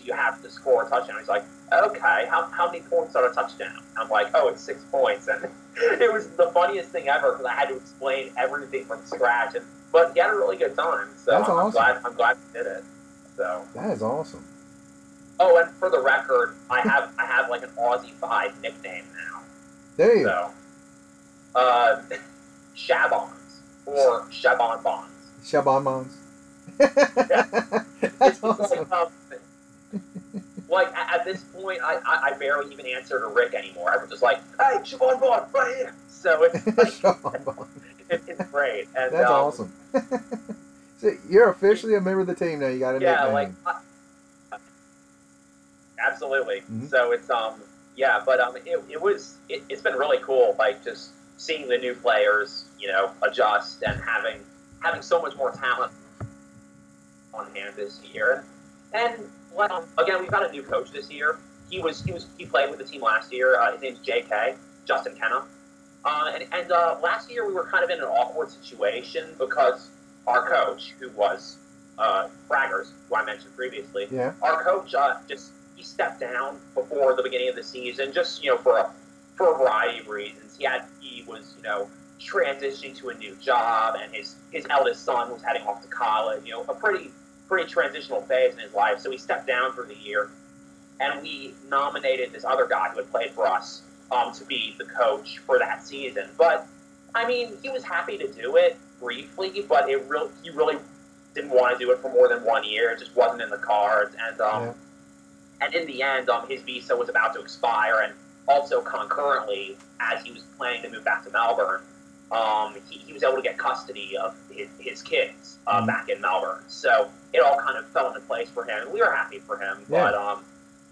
you have to score a touchdown." He's like, "Okay, how many points are a touchdown?" I'm like, "Oh, it's 6 points." And it was the funniest thing ever because I had to explain everything from scratch. But he had a really good time. So that's awesome. I'm glad he did it. So that is awesome. Oh, and for the record, I have like an Aussie vibe nickname now. There you go. Shabons or Shabon Bonds. Shabon Bonds. Yeah. That's awesome. Like at this point, I barely even answer to Rick anymore. I'm just like, "Hey, Shabon Bond, right here." So it's like, it's great. And, that's awesome. So you're officially a member of the team now. You got a nickname. Absolutely. So it's but it's been really cool. Like just seeing the new players, you know, adjust and having so much more talent on hand this year. And again, we've got a new coach this year. He played with the team last year. His name's JK, Justin Kenna. And last year we were kind of in an awkward situation because our coach, who was Braggers, who I mentioned previously, our coach he stepped down before the beginning of the season, just for a variety of reasons. He was transitioning to a new job, and his eldest son was heading off to college. A pretty transitional phase in his life. So he stepped down for the year, and we nominated this other guy who had played for us to be the coach for that season. But I mean, he was happy to do it briefly, but he really didn't want to do it for more than 1 year. It just wasn't in the cards. And in the end, his visa was about to expire, and also concurrently, as he was planning to move back to Melbourne, he was able to get custody of his kids back in Melbourne. So it all kind of fell into place for him, and we were happy for him. Yeah.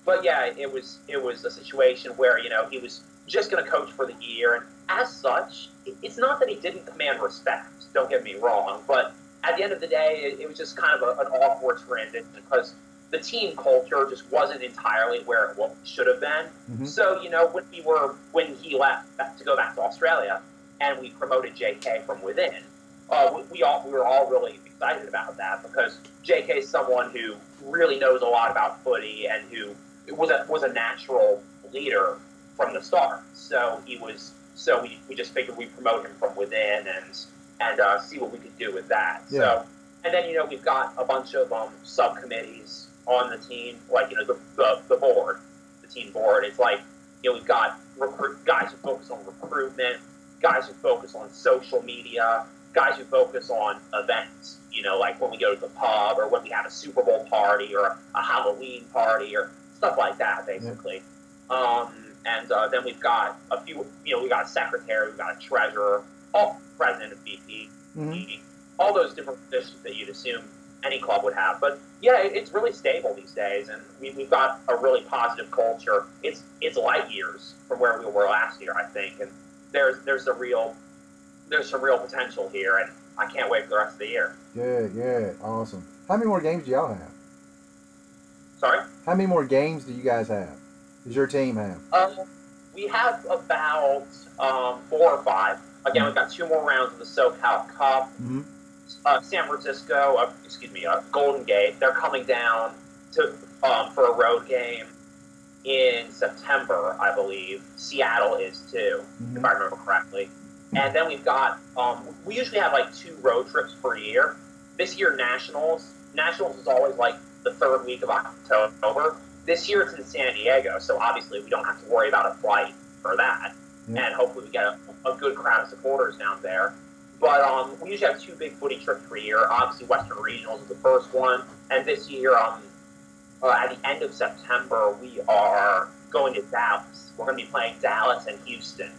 But yeah, it was a situation where he was just going to coach for the year, and as such, it's not that he didn't command respect. Don't get me wrong, but at the end of the day, it was just kind of an awkward transition because the team culture just wasn't entirely where it should have been. So when he left to go back to Australia, and we promoted JK from within, we were all really excited about that because JK is someone who really knows a lot about footy and who was a natural leader from the start. So we just figured we'd promote him from within and see what we could do with that. Yeah. So, and then, we've got a bunch of subcommittees on the team, like, the board, the team board. It's like, we've got guys who focus on recruitment, guys who focus on social media, guys who focus on events, like when we go to the pub or when we have a Super Bowl party or a Halloween party or stuff like that, basically. Yeah. And then we've got a few, we got a secretary, we've got a treasurer, president of VP, all those different positions that you'd assume any club would have. But yeah, it's really stable these days, and we've got a really positive culture. It's light years from where we were last year, I think, and there's some real potential here, and I can't wait for the rest of the year. Yeah, awesome. How many more games do y'all have? Sorry? How many more games do you guys have? Does your team have? We have about 4 or 5. Again, we've got 2 more rounds of the SoCal Cup. Mm-hmm. San Francisco, Golden Gate, they're coming down to for a road game in September, I believe. Seattle is too, if I remember correctly. And then we've got, we usually have like 2 road trips per year. This year, Nationals is always like the 3rd week of October. This year it's in San Diego, so obviously we don't have to worry about a flight for that. Yeah. And hopefully we get a good crowd of supporters down there. But we usually have 2 big footy trips per year. Obviously, Western Regionals is the first one. And this year, at the end of September, we are going to Dallas. We're going to be playing Dallas and Houston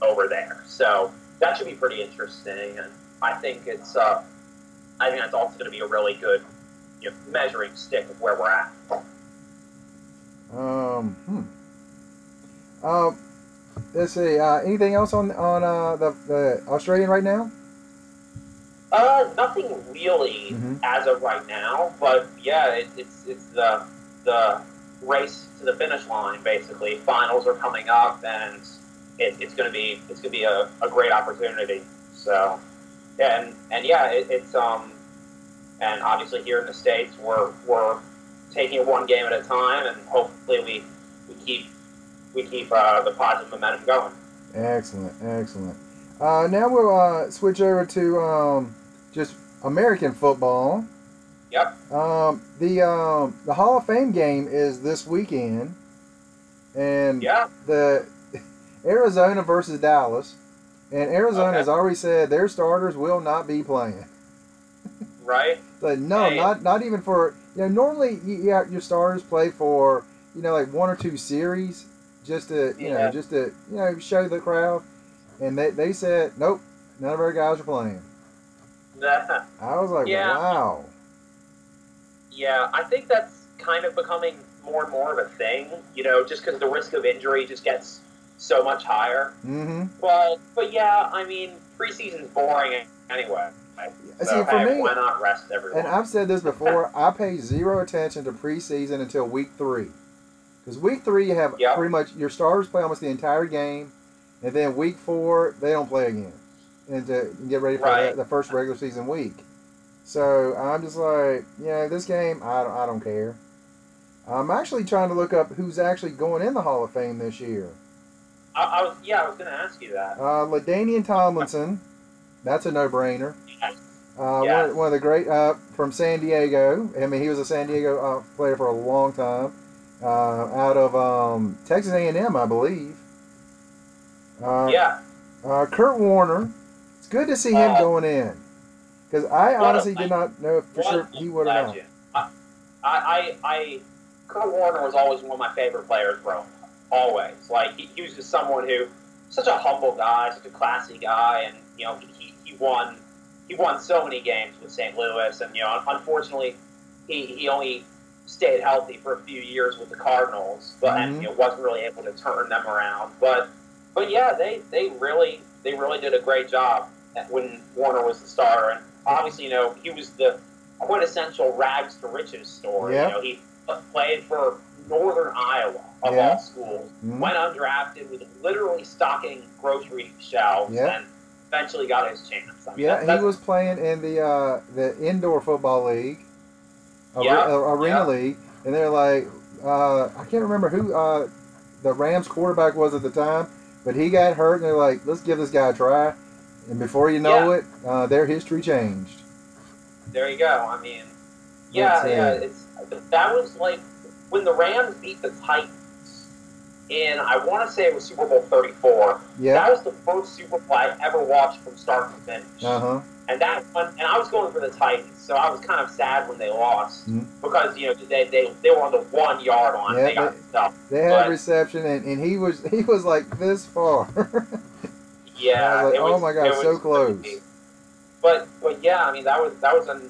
over there. So that should be pretty interesting. And I think that's also going to be a really good measuring stick of where we're at. Let's see. Anything else on the Australian right now? Nothing really as of right now, but yeah, it's the race to the finish line basically. Finals are coming up, and it's gonna be a great opportunity. So, yeah, it's and obviously here in the States we're taking it one game at a time, and hopefully we keep the positive momentum going. Excellent. Now we'll switch over to just American football. Yep. The Hall of Fame game is this weekend, and the Arizona versus Dallas, and Arizona has already said their starters will not be playing. Right. But no, not even for normally your starters play for like 1 or 2 series just to show the crowd, and they said nope, none of our guys are playing. I was like, wow. Yeah, I think that's kind of becoming more and more of a thing, just because the risk of injury just gets so much higher. Mm-hmm. But yeah, I mean, preseason's boring anyway. So, see, for me, why not rest everyone? And I've said this before, I pay 0 attention to preseason until week 3. Because week 3, you have pretty much your starters play almost the entire game, and then week 4, they don't play again. And to get ready for the first regular season week. So I'm just like, this game, I don't care. I'm actually trying to look up who's actually going in the Hall of Fame this year. I was going to ask you that. LaDainian Tomlinson, that's a no-brainer. Yes. One of the great from San Diego. I mean, he was a San Diego player for a long time. Out of Texas A&M, I believe. Kurt Warner. It's good to see him going in, because I honestly did not know for sure he would or not. Kurt Warner was always one of my favorite players growing up. Always, like he was just someone who, such a humble guy, such a classy guy, and he won so many games with St. Louis, and unfortunately he only stayed healthy for a few years with the Cardinals, but and wasn't really able to turn them around. But yeah, they really did a great job when Warner was the starter, and obviously he was the quintessential rags to riches story. Yep. He played for Northern Iowa of all schools, went undrafted, was literally stocking grocery shelves, and eventually got his chance. I mean, he was playing in the indoor football league, arena league, and they're like, I can't remember who the Rams quarterback was at the time, but he got hurt, and they're like, let's give this guy a try. And before you know it, their history changed. There you go. I mean, yeah. That was like when the Rams beat the Titans in, I want to say it was Super Bowl 34. Yeah. That was the first Super Bowl I ever watched from start to finish. Uh-huh. And that one, and I was going for the Titans, so I was kind of sad when they lost because they were on the 1 yard line. Yeah, they got stuffed. They had a reception, and he was like this far. Yeah, like, oh my God, so close. Crazy. But yeah, I mean that was an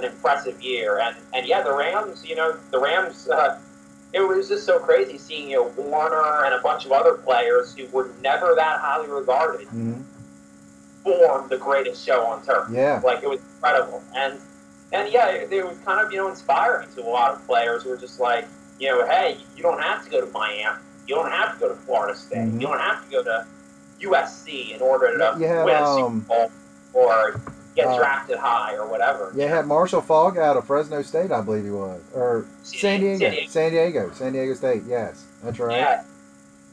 impressive year, and yeah, the Rams, it was just so crazy seeing Warner and a bunch of other players who were never that highly regarded form the greatest show on turf. Yeah, like it was incredible, and yeah, it was kind of inspiring to a lot of players who were just like, hey, you don't have to go to Miami, you don't have to go to Florida State, you don't have to go to USC in order to win a Super Bowl or get drafted high or whatever. Yeah, had Marshall Faulk out of Fresno State, I believe he was, or San Diego State. Yes, that's right. Yeah,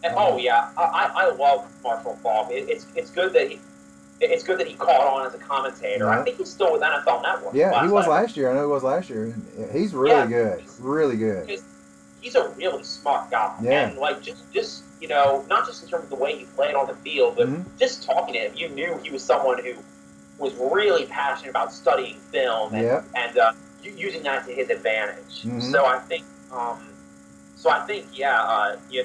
and I love Marshall Faulk. It's good that he caught on as a commentator. I think he's still with NFL Network. Yeah, he was last year. I know he was last year. He's really good. Really good. He's a really smart guy. Yeah. And like just not just in terms of the way he played on the field, but just talking to him, you knew he was someone who was really passionate about studying film and using that to his advantage. So I think,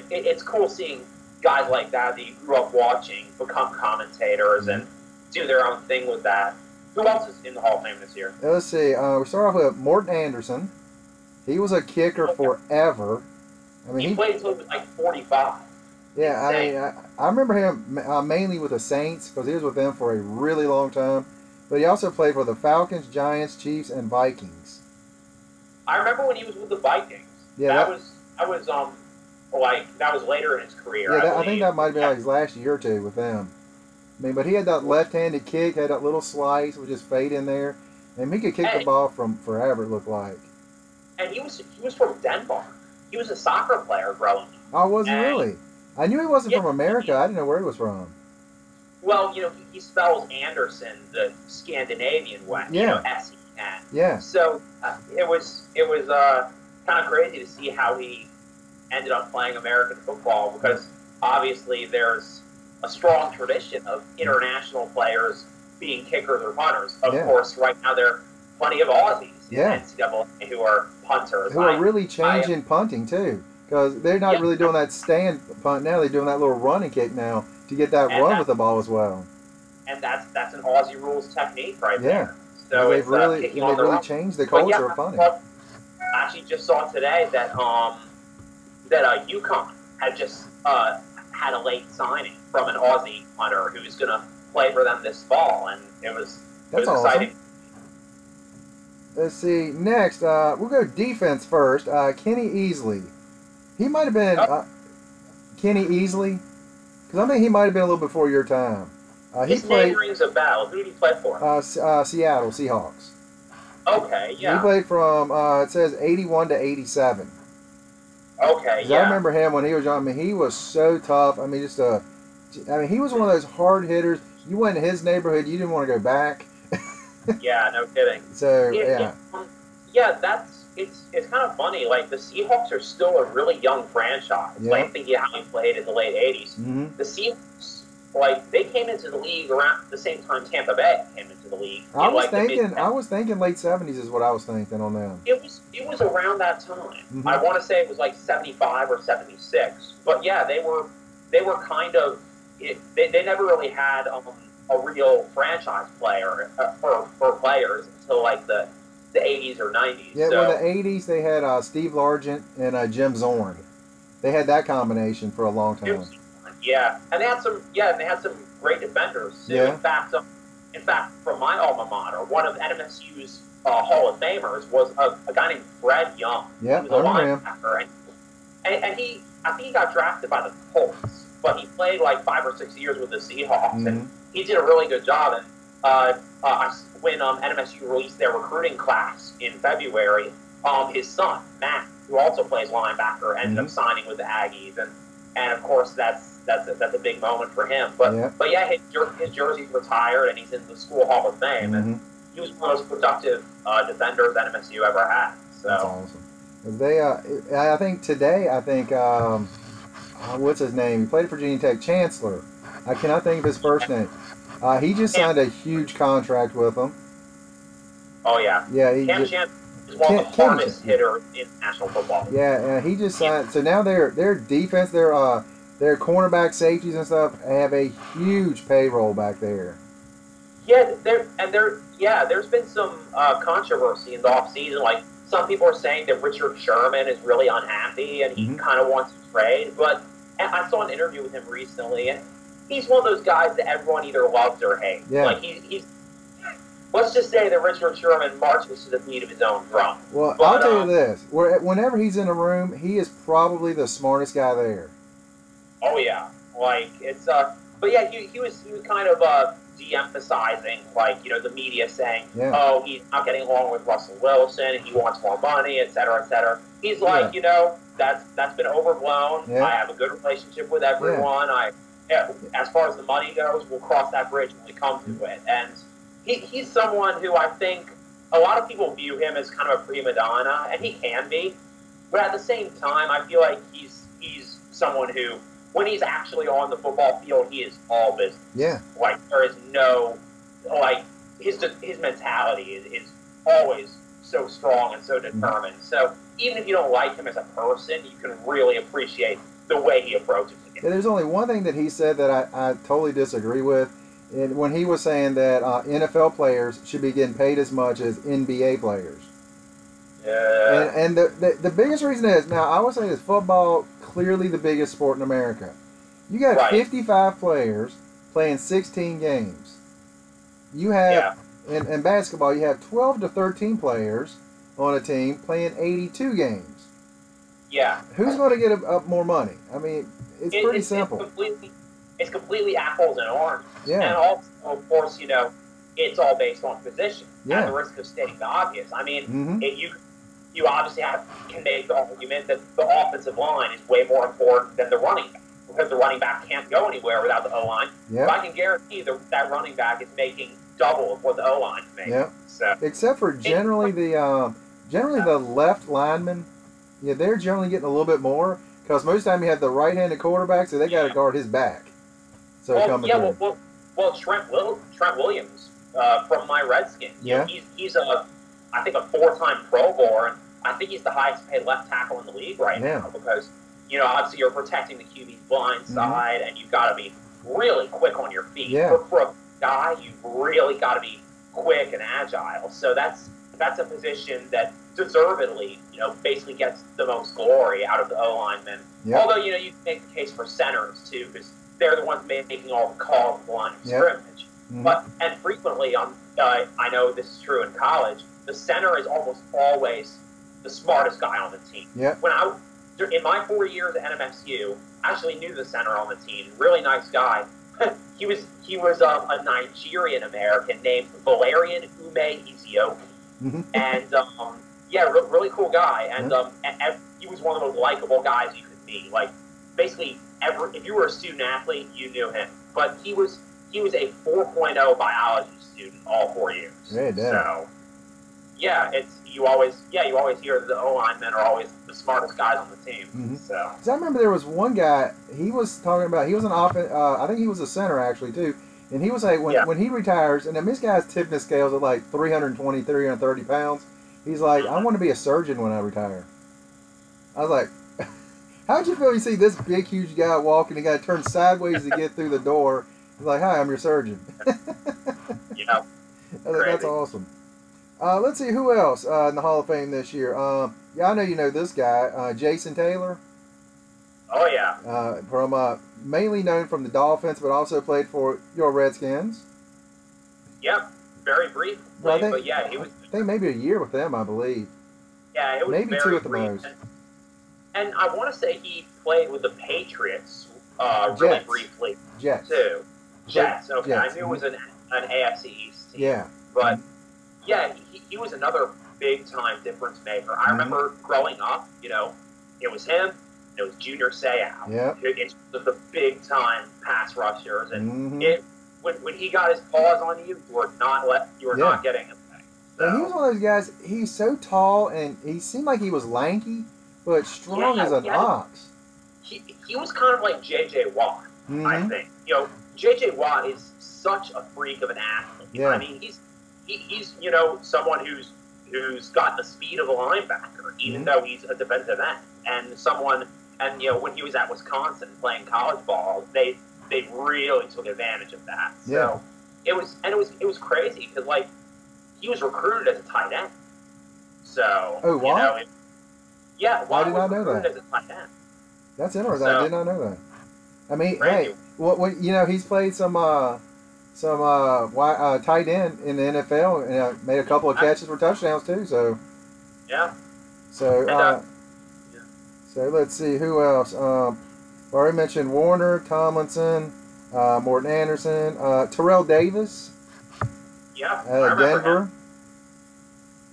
it's cool seeing guys like that you grew up watching become commentators and do their own thing with that. Who else is in the Hall of Fame this year? Let's see. We start off with Morton Anderson. He was a kicker forever. I mean, he played until he was like 45. Yeah, I remember him mainly with the Saints because he was with them for a really long time. But he also played for the Falcons, Giants, Chiefs, and Vikings. I remember when he was with the Vikings. Yeah, that was later in his career. Yeah, I think that might have been like his last year or two with them. I mean, but he had that left-handed kick, had that little slice with just fade in there, and he could kick the ball from forever. It looked like. And he was from Denmark. He was a soccer player growing up. Oh, was he really? I knew he wasn't from America. I didn't know where he was from. Well, he spells Anderson the Scandinavian way. S-E-N. Yeah. So it was kind of crazy to see how he ended up playing American football because obviously there's a strong tradition of international players being kickers or punters. Of course, right now there are plenty of Aussies in NCAA who are punters. Who are really changing punting too, because they're not really doing that stand punt now. They're doing that little running kick now to get that run with the ball as well. And that's an Aussie rules technique right there. So they've really changed the culture of punting. I actually just saw today that UConn had just had a late signing from an Aussie punter who's going to play for them this fall, and it was exciting. Awesome. Let's see. Next, we'll go defense first. Kenny Easley. He might have been Kenny Easley, because I think he might have been a little before your time. His name rings a bell. Who did he play for? Seattle Seahawks. Okay, yeah. He played from, it says 81 to 87. Okay, yeah. I remember him when he was young. I mean, he was so tough. I mean, he was one of those hard hitters. You went in his neighborhood, you didn't want to go back. Yeah, no kidding. So, it's kind of funny. Like, the Seahawks are still a really young franchise. Yeah. Like, thinking how he played in the late 80s. Mm-hmm. The Seahawks, they came into the league around the same time Tampa Bay came into the league. I was thinking late 70s is what I was thinking on them. It was around that time. Mm-hmm. I want to say it was like 75 or 76. But yeah, they were kind of they never really had a real franchise player for players until like the 80s or 90s. Yeah, well, the 80s they had Steve Largent and Jim Zorn. They had that combination for a long time. Yeah, and they had some great defenders too. Yeah. In fact, from my alma mater, one of NMSU's Hall of Famers was a guy named Fred Young. Yeah, he was a linebacker, and I think he got drafted by the Colts, but he played like 5 or 6 years with the Seahawks, and he did a really good job. And when NMSU released their recruiting class in February, his son Matt who also plays linebacker, ended up signing with the Aggies, and of course that's a big moment for him. But yeah, his jersey's retired, and he's in the School Hall of Fame, and he was one of the most productive defenders NMSU ever had. So that's awesome. They, I think today, what's his name? He played at Virginia Tech, Chancellor. I cannot think of his first name. He just signed a huge contract with them. Oh yeah. Yeah, Cam Chancellor is one of the hardest hitters in National Football. Yeah, he just signed. So now their defense, their cornerback, safeties and stuff have a huge payroll back there. Yeah, there's been some controversy in the offseason. Like, some people are saying that Richard Sherman is really unhappy and he kind of wants to trade. But I saw an interview with him recently, and he's one of those guys that everyone either loves or hates. Yeah. Like, he's let's just say that Richard Sherman marches to the beat of his own drum. Well, I'll tell you this: whenever he's in a room, he is probably the smartest guy there. Oh yeah, like it's but yeah, he was kind of de-emphasizing, like, the media saying, oh, he's not getting along with Russell Wilson, he wants more money, et cetera, et cetera. He's like, that's been overblown. I have a good relationship with everyone. As far as the money goes, we'll cross that bridge when we come to it. And he's someone who I think a lot of people view him as kind of a prima donna, and he can be. But at the same time, I feel like he's someone who, when he's actually on the football field, he is all business. Yeah. Like, there is no, like, his mentality is always so strong and so determined. So even if you don't like him as a person, you can really appreciate the way he approaches it. Yeah, there's only one thing that he said that I totally disagree with. And when he was saying that NFL players should be getting paid as much as NBA players. Yeah. And the biggest reason is, now I would say is football clearly the biggest sport in America. You got 55 players playing 16 games. You have, in basketball, you have 12 to 13 players on a team playing 82 games. Yeah. Who's going to get up more money? I mean, it's pretty simple. It's completely apples and oranges. Yeah. And also, of course, it's all based on position. Yeah. At the risk of stating the obvious. I mean, you obviously can make the argument that the offensive line is way more important than the running back, because the running back can't go anywhere without the O-line. Yep. But I can guarantee that running back is making double of what the O-line is making. Yep. So, except for generally the left linemen, they're generally getting a little bit more, because most of the time you have the right-handed quarterback, so they got to guard his back. So Trent Williams from my Redskins. He's I think a 4-time Pro Bowler, and I think he's the highest paid left tackle in the league right now, because obviously you're protecting the QB's blind side, and you've got to be really quick on your feet. Yeah. For a guy, you've really got to be quick and agile. So that's a position that deservedly, basically gets the most glory out of the O-linemen. Yep. Although, you can make the case for centers too, because they're the ones making all the calls at the line of scrimmage. But and frequently I know this is true in college, the center is almost always the smartest guy on the team. Yep. In my 4 years at NMSU, I actually knew the center on the team. Really nice guy. he was a Nigerian American named Valerian Ume Izioke. And really cool guy. And he was one of the most likable guys you could meet. Like, basically, if you were a student athlete, you knew him. But he was a 4.0 biology student all 4 years. Yeah, so you always hear the O-linemen are always the smartest guys on the team. So I remember there was one guy, he was talking about, he was an offense, I think he was a center actually too, and he was like, when he retires, and this guy's tipping the scales at like 320, 330 pounds, he's like, I want to be a surgeon when I retire. I was like, how'd you feel you see this big, huge guy walking, he got to turn sideways to get through the door? He's like, hi, I'm your surgeon. Yeah. That's awesome. Let's see, who else in the Hall of Fame this year? I know you know this guy, Jason Taylor. Oh, yeah. From mainly known from the Dolphins, but also played for your Redskins. Yep, very briefly. But yeah, he was. I think maybe a year with them, I believe. Yeah, it was maybe very 2 at the brief. most. And I want to say he played with the Patriots really briefly too. Jets. Okay, Jets. I knew it was an AFC East team. Yeah. But yeah, he was another big time difference maker. I remember growing up, it was him, it was Junior Seau. Yeah. It's the big time pass rushers, and when he got his paws on you, you were not getting him. So. And he was one of those guys. He's so tall, and he seemed like he was lanky, but strong as an ox. He was kind of like J.J. Watt, I think. J.J. Watt is such a freak of an athlete. Yeah. I mean, he's someone who's got the speed of a linebacker, even though he's a defensive end, and when he was at Wisconsin playing college ball, they really took advantage of that. So it was crazy because he was recruited as a tight end. So Watt? Watt did was not know recruited that. as a tight end. That's interesting. I did not know that. I mean, Crazy. hey, what he's played some tight end in the NFL and made a couple of catches for touchdowns too. So yeah. So so let's see who else. Already mentioned Warner, Tomlinson, Morton Anderson, Terrell Davis. Yeah, I remember Denver. him.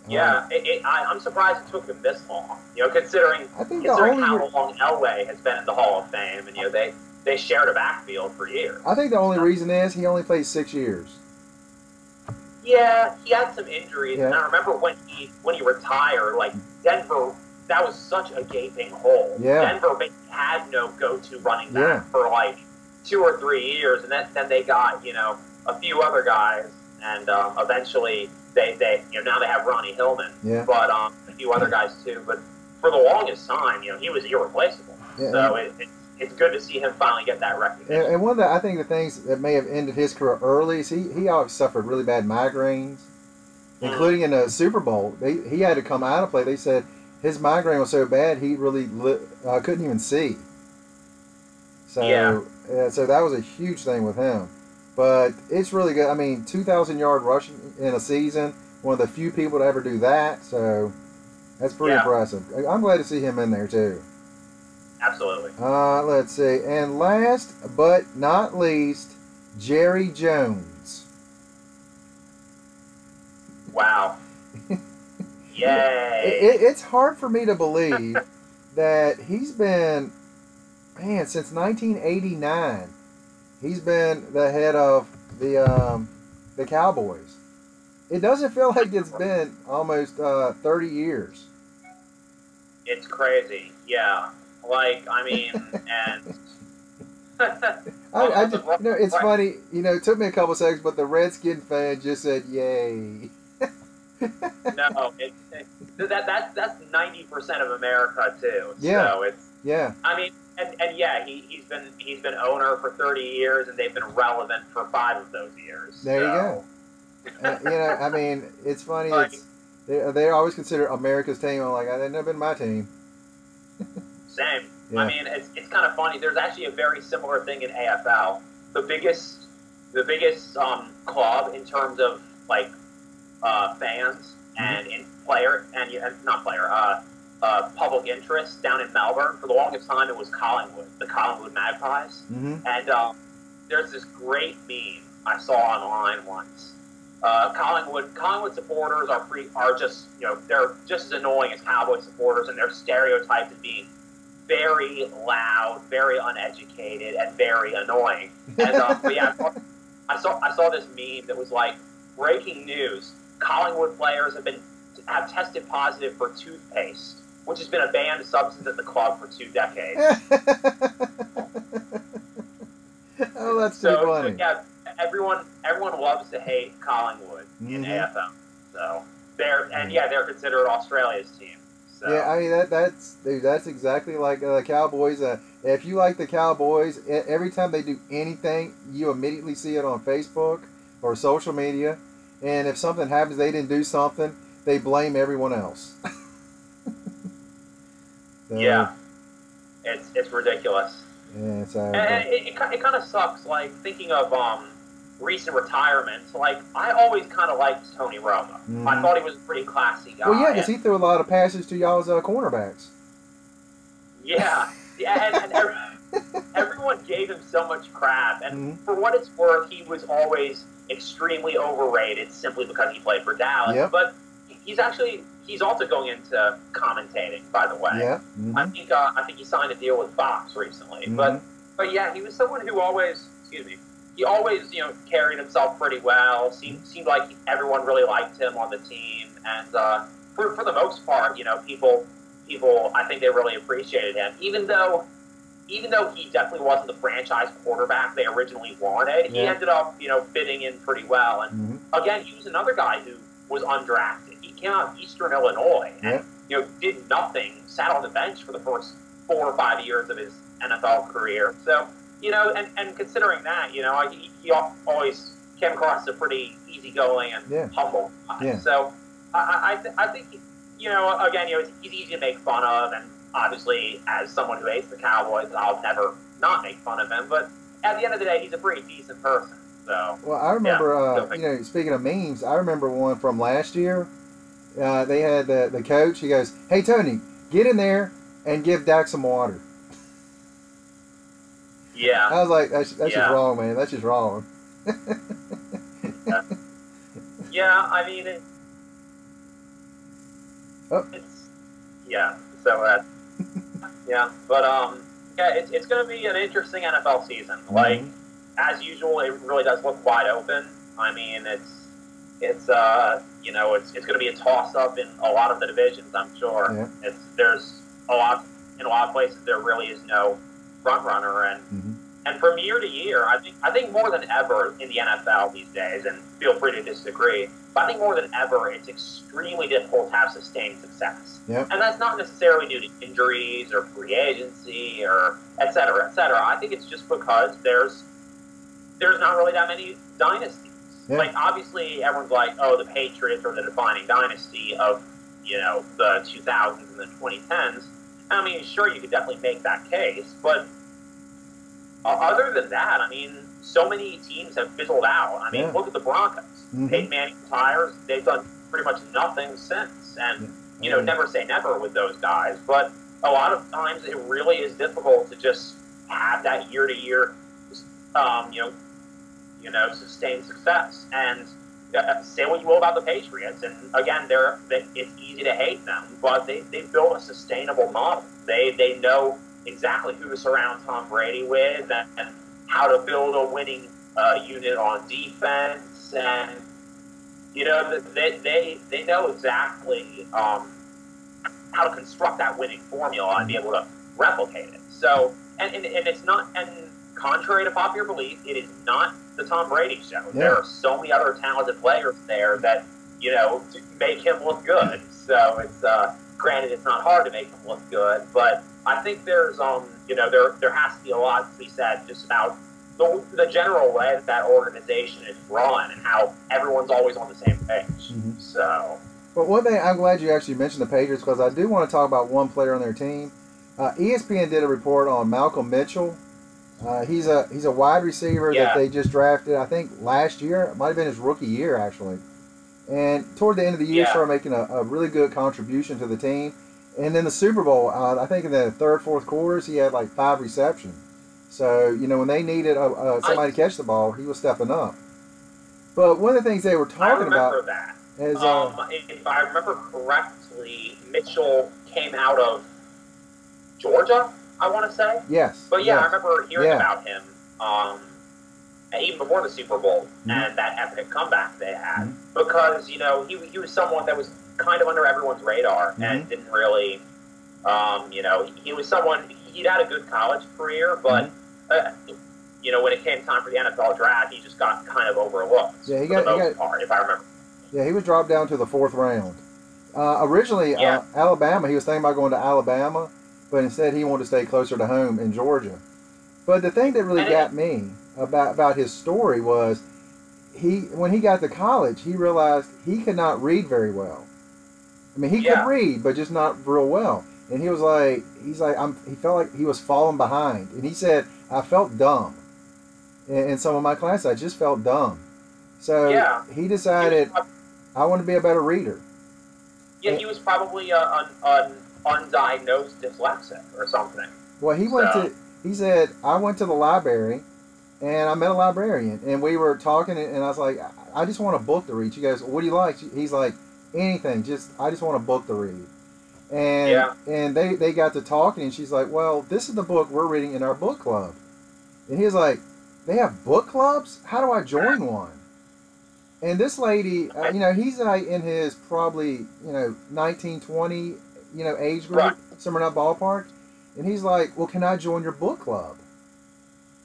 Yeah, I'm surprised it took him this long. Considering how long Elway has been in the Hall of Fame, and they shared a backfield for years. I think the only reason is he only played 6 years. Yeah, he had some injuries, and I remember when he retired, Denver, that was such a gaping hole. Yeah. Denver had no go-to running back for 2 or 3 years, and then they got a few other guys, and eventually they now they have Ronnie Hillman, but a few other guys too. But for the longest time, he was irreplaceable. Yeah, so it's good to see him finally get that recognition. And one of I think the things that may have ended his career early is he always suffered really bad migraines, including in the Super Bowl. He had to come out of play. They said his migraine was so bad he really couldn't even see. So so that was a huge thing with him. But it's really good. I mean, 2,000-yard rushing in a season, one of the few people to ever do that. So that's pretty impressive. I'm glad to see him in there too. Absolutely. Let's see. And last but not least, Jerry Jones. Wow. Yay. It's hard for me to believe that he's been, since 1989, he's been the head of the Cowboys. It doesn't feel like it's been almost 30 years. It's crazy. Yeah. And it's funny. It took me a couple seconds, but the Redskin fan just said, "Yay!" No, that's 90% of America too. Yeah. So it's I mean, he's been owner for 30 years, and they've been relevant for 5 of those years. There you go. I mean, it's funny. They always consider America's team. I'm like, they've never been my team. Same. Yeah. I mean, it's kind of funny. There's actually a very similar thing in AFL. The biggest club in terms of fans and in player and not player public interest down in Melbourne. For the longest time, it was Collingwood, the Collingwood Magpies. And there's this great meme I saw online once. Collingwood supporters are just they're just as annoying as Cowboy supporters, and they're stereotyped as being very loud, very uneducated, and very annoying. And I saw this meme that was like, breaking news: Collingwood players have tested positive for toothpaste, which has been a banned substance at the club for 2 decades. Oh, that's too funny. So, everyone loves to hate Collingwood in AFL. So they're considered Australia's team. So. Yeah, I mean that's exactly like the Cowboys. If you like the Cowboys, every time they do anything, you immediately see it on Facebook or social media. And if something happens, they didn't do something, they blame everyone else. So, yeah, it's ridiculous. Yeah, and it kind of sucks. Thinking of recent retirements, I always kind of liked Tony Romo. I thought he was a pretty classy guy. Well, yeah, because he threw a lot of passes to y'all's cornerbacks. Yeah, and everyone gave him so much crap. And for what it's worth, he was always extremely overrated simply because he played for Dallas. Yep. But he's actually he's also going into commentating, by the way. Yeah. I think he signed a deal with Fox recently. But yeah, he was someone who always, he always, carried himself pretty well. Seemed like everyone really liked him on the team, and for the most part, people, I think they really appreciated him, even though he definitely wasn't the franchise quarterback they originally wanted. He ended up, fitting in pretty well. And again, he was another guy who was undrafted. He came out of Eastern Illinois and did nothing, sat on the bench for the first 4 or 5 years of his NFL career. So, and considering that, he always came across as a pretty easygoing and humble guy. Yeah. So I think, again, he's easy to make fun of, and obviously, as someone who hates the Cowboys, I'll never not make fun of him. But at the end of the day, he's a pretty decent person. So, well, I remember, speaking of memes, I remember one from last year. They had the coach. He goes, "Hey, Tony, get in there and give Dak some water." Yeah. I was like, that's just wrong, man. That's just wrong. Yeah, I mean, it's so it's going to be an interesting NFL season. Like, as usual, it really does look wide open. I mean, it's going to be a toss up in a lot of the divisions, I'm sure. Yeah. There's in a lot of places there really is no front runner, and from year to year, I think more than ever in the NFL these days, and feel free to disagree, but I think more than ever it's extremely difficult to have sustained success. Yep. And that's not necessarily due to injuries or free agency or et cetera, et cetera. I think it's just because there's not really that many dynasties. Yep. Like, obviously everyone's like, oh, the Patriots are the defining dynasty of, the 2000s and the 2010s. I mean, sure, you could definitely make that case, but other than that, I mean, so many teams have fizzled out. I mean, look at the Broncos. Peyton Manning retires. They've done pretty much nothing since. And, never say never with those guys. But a lot of times it really is difficult to just have that year-to-year, sustained success. And say what you will about the Patriots. And, again, it's easy to hate them. But they built a sustainable model. They know exactly who to surround Tom Brady with and how to build a winning unit on defense, and they know exactly how to construct that winning formula and be able to replicate it. So and it's not, and contrary to popular belief, it is not the Tom Brady show. Yeah. There are so many other talented players there that make him look good. So it's granted it's not hard to make him look good, but I think there's there has to be a lot to be said just about the general way that organization is run and how everyone's always on the same page. So, but one thing, I'm glad you actually mentioned the Patriots, because I do want to talk about one player on their team. ESPN did a report on Malcolm Mitchell. He's a wide receiver that they just drafted, I think last year. It might have been his rookie year actually. And toward the end of the year, started making a really good contribution to the team. And then the Super Bowl, I think in the third, fourth quarters, he had like 5 receptions. So, when they needed somebody to catch the ball, he was stepping up. But one of the things they were talking about that. is... if I remember correctly, Mitchell came out of Georgia, I want to say. Yes. But I remember hearing about him even before the Super Bowl and that epic comeback they had. Because, he was someone that was kind of under everyone's radar and didn't really, he was someone, he'd had a good college career, but, when it came time for the NFL draft, he just got kind of overlooked. Yeah, he got, if I remember. Yeah, he was dropped down to the 4th round. Originally, Alabama, he was thinking about going to Alabama, but instead he wanted to stay closer to home in Georgia. But the thing that really got me about his story was when he got to college, he realized he could not read very well. I mean, he could read, but just not real well. And he was like, he felt like he was falling behind. And he said, I felt dumb. In some of my classes, I just felt dumb. So he decided, I want to be a better reader. Yeah, he was probably an undiagnosed dyslexic or something. Well, he said, I went to the library and I met a librarian and we were talking and I was like, I just want a book to read. She goes, what do you like? He's like, anything. I just want a book to read. And Yeah. and they got to talking, and she's like, well, this is the book we're reading in our book club. And he was like, they have book clubs? How do I join one? And this lady, he's like in his probably, 19, 20, age group, Right. somewhere in that ballpark. And he's like, well, can I join your book club?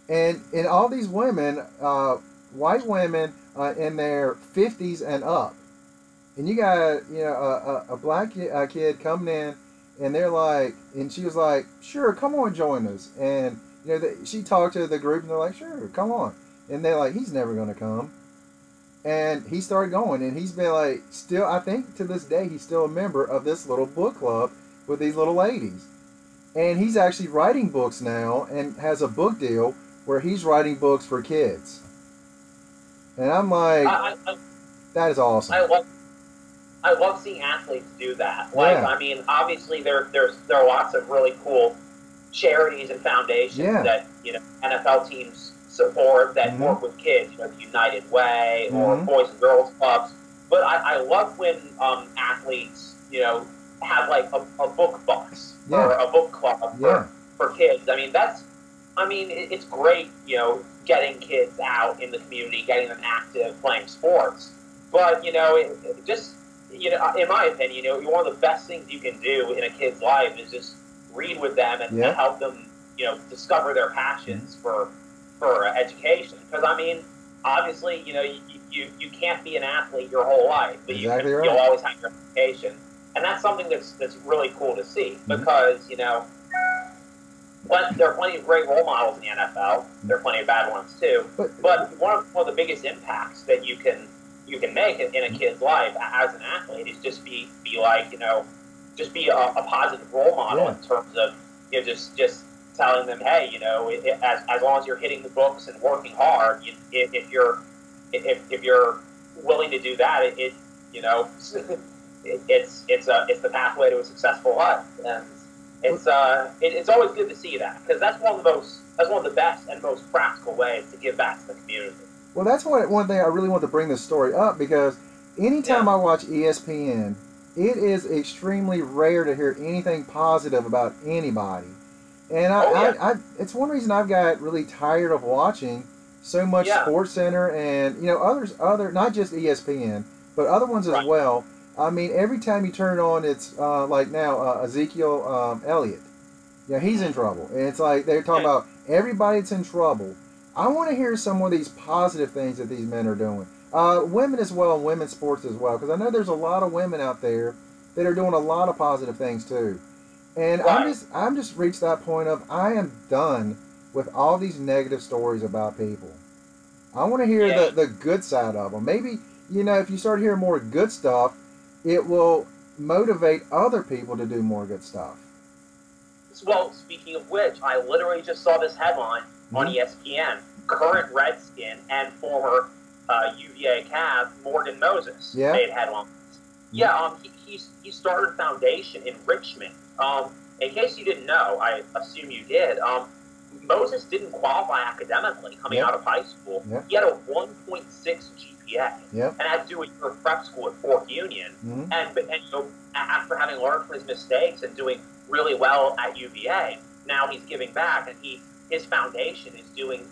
And all these women, white women in their 50s and up. And you got, a black kid coming in, and they're like, and she was like, sure, come on, join us. And, she talked to the group, and they're like, sure, come on. And they're like, he's never going to come. And he started going, and he's been like, still, I think to this day, he's still a member of this little book club with these little ladies. And he's actually writing books now and has a book deal where he's writing books for kids. And I'm like, that is awesome. I love seeing athletes do that. Like, Yeah. I mean, obviously there are lots of really cool charities and foundations that NFL teams support that work with kids. The United Way or Boys and Girls Clubs. But I love when athletes have like a book bus or a book club for kids. I mean, it's great, getting kids out in the community, getting them active, playing sports. But, in my opinion, one of the best things you can do in a kid's life is just read with them and help them, discover their passions for education. Because, I mean, obviously, you can't be an athlete your whole life, but you'll always have your education. And that's something that's really cool to see because, there are plenty of great role models in the NFL. There are plenty of bad ones too. But one of the biggest impacts that you can make in a kid's life as an athlete is just be a positive role model in terms of just telling them, hey, as long as you're hitting the books and working hard, if you're willing to do that, it's the pathway to a successful life. And it's always good to see that because that's one of the best and most practical ways to give back to the community. Well, that's one thing I really want to bring this story up because anytime I watch ESPN, it is extremely rare to hear anything positive about anybody. And it's one reason I've got really tired of watching so much SportsCenter and other not just ESPN but other ones as well. I mean, every time you turn it on, it's like now Ezekiel Elliott. He's in trouble. And it's like they're talking about everybody that's in trouble. I want to hear some of these positive things that these men are doing. Women as well, women's sports as well. Because I know there's a lot of women out there that are doing a lot of positive things too. And I'm just reached that point of I am done with all these negative stories about people. I want to hear the good side of them. Maybe, if you start hearing more good stuff, it will motivate other people to do more good stuff. Well, speaking of which, I literally just saw this headline on ESPN. Current Redskin and former UVA Cav Morgan Moses made headlines. He started a foundation in Richmond. In case you didn't know, I assume you did. Moses didn't qualify academically coming out of high school. He had a 1.6 GPA and had to do a year of prep school at Fort Union. And after having learned from his mistakes and doing really well at UVA, now he's giving back, and his foundation is doing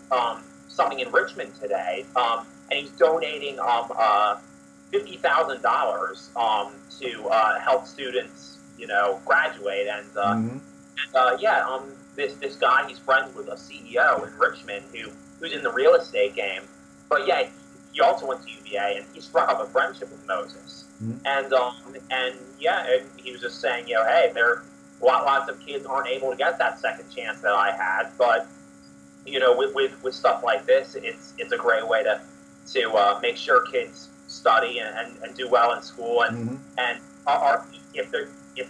something in Richmond today, and he's donating $50,000 to help students, graduate. And this guy, he's friends with a CEO in Richmond who's in the real estate game, but he also went to UVA, and he struck up a friendship with Moses. And he was just saying, hey, lots of kids aren't able to get that second chance that I had, but with stuff like this, it's a great way to make sure kids study and do well in school, and if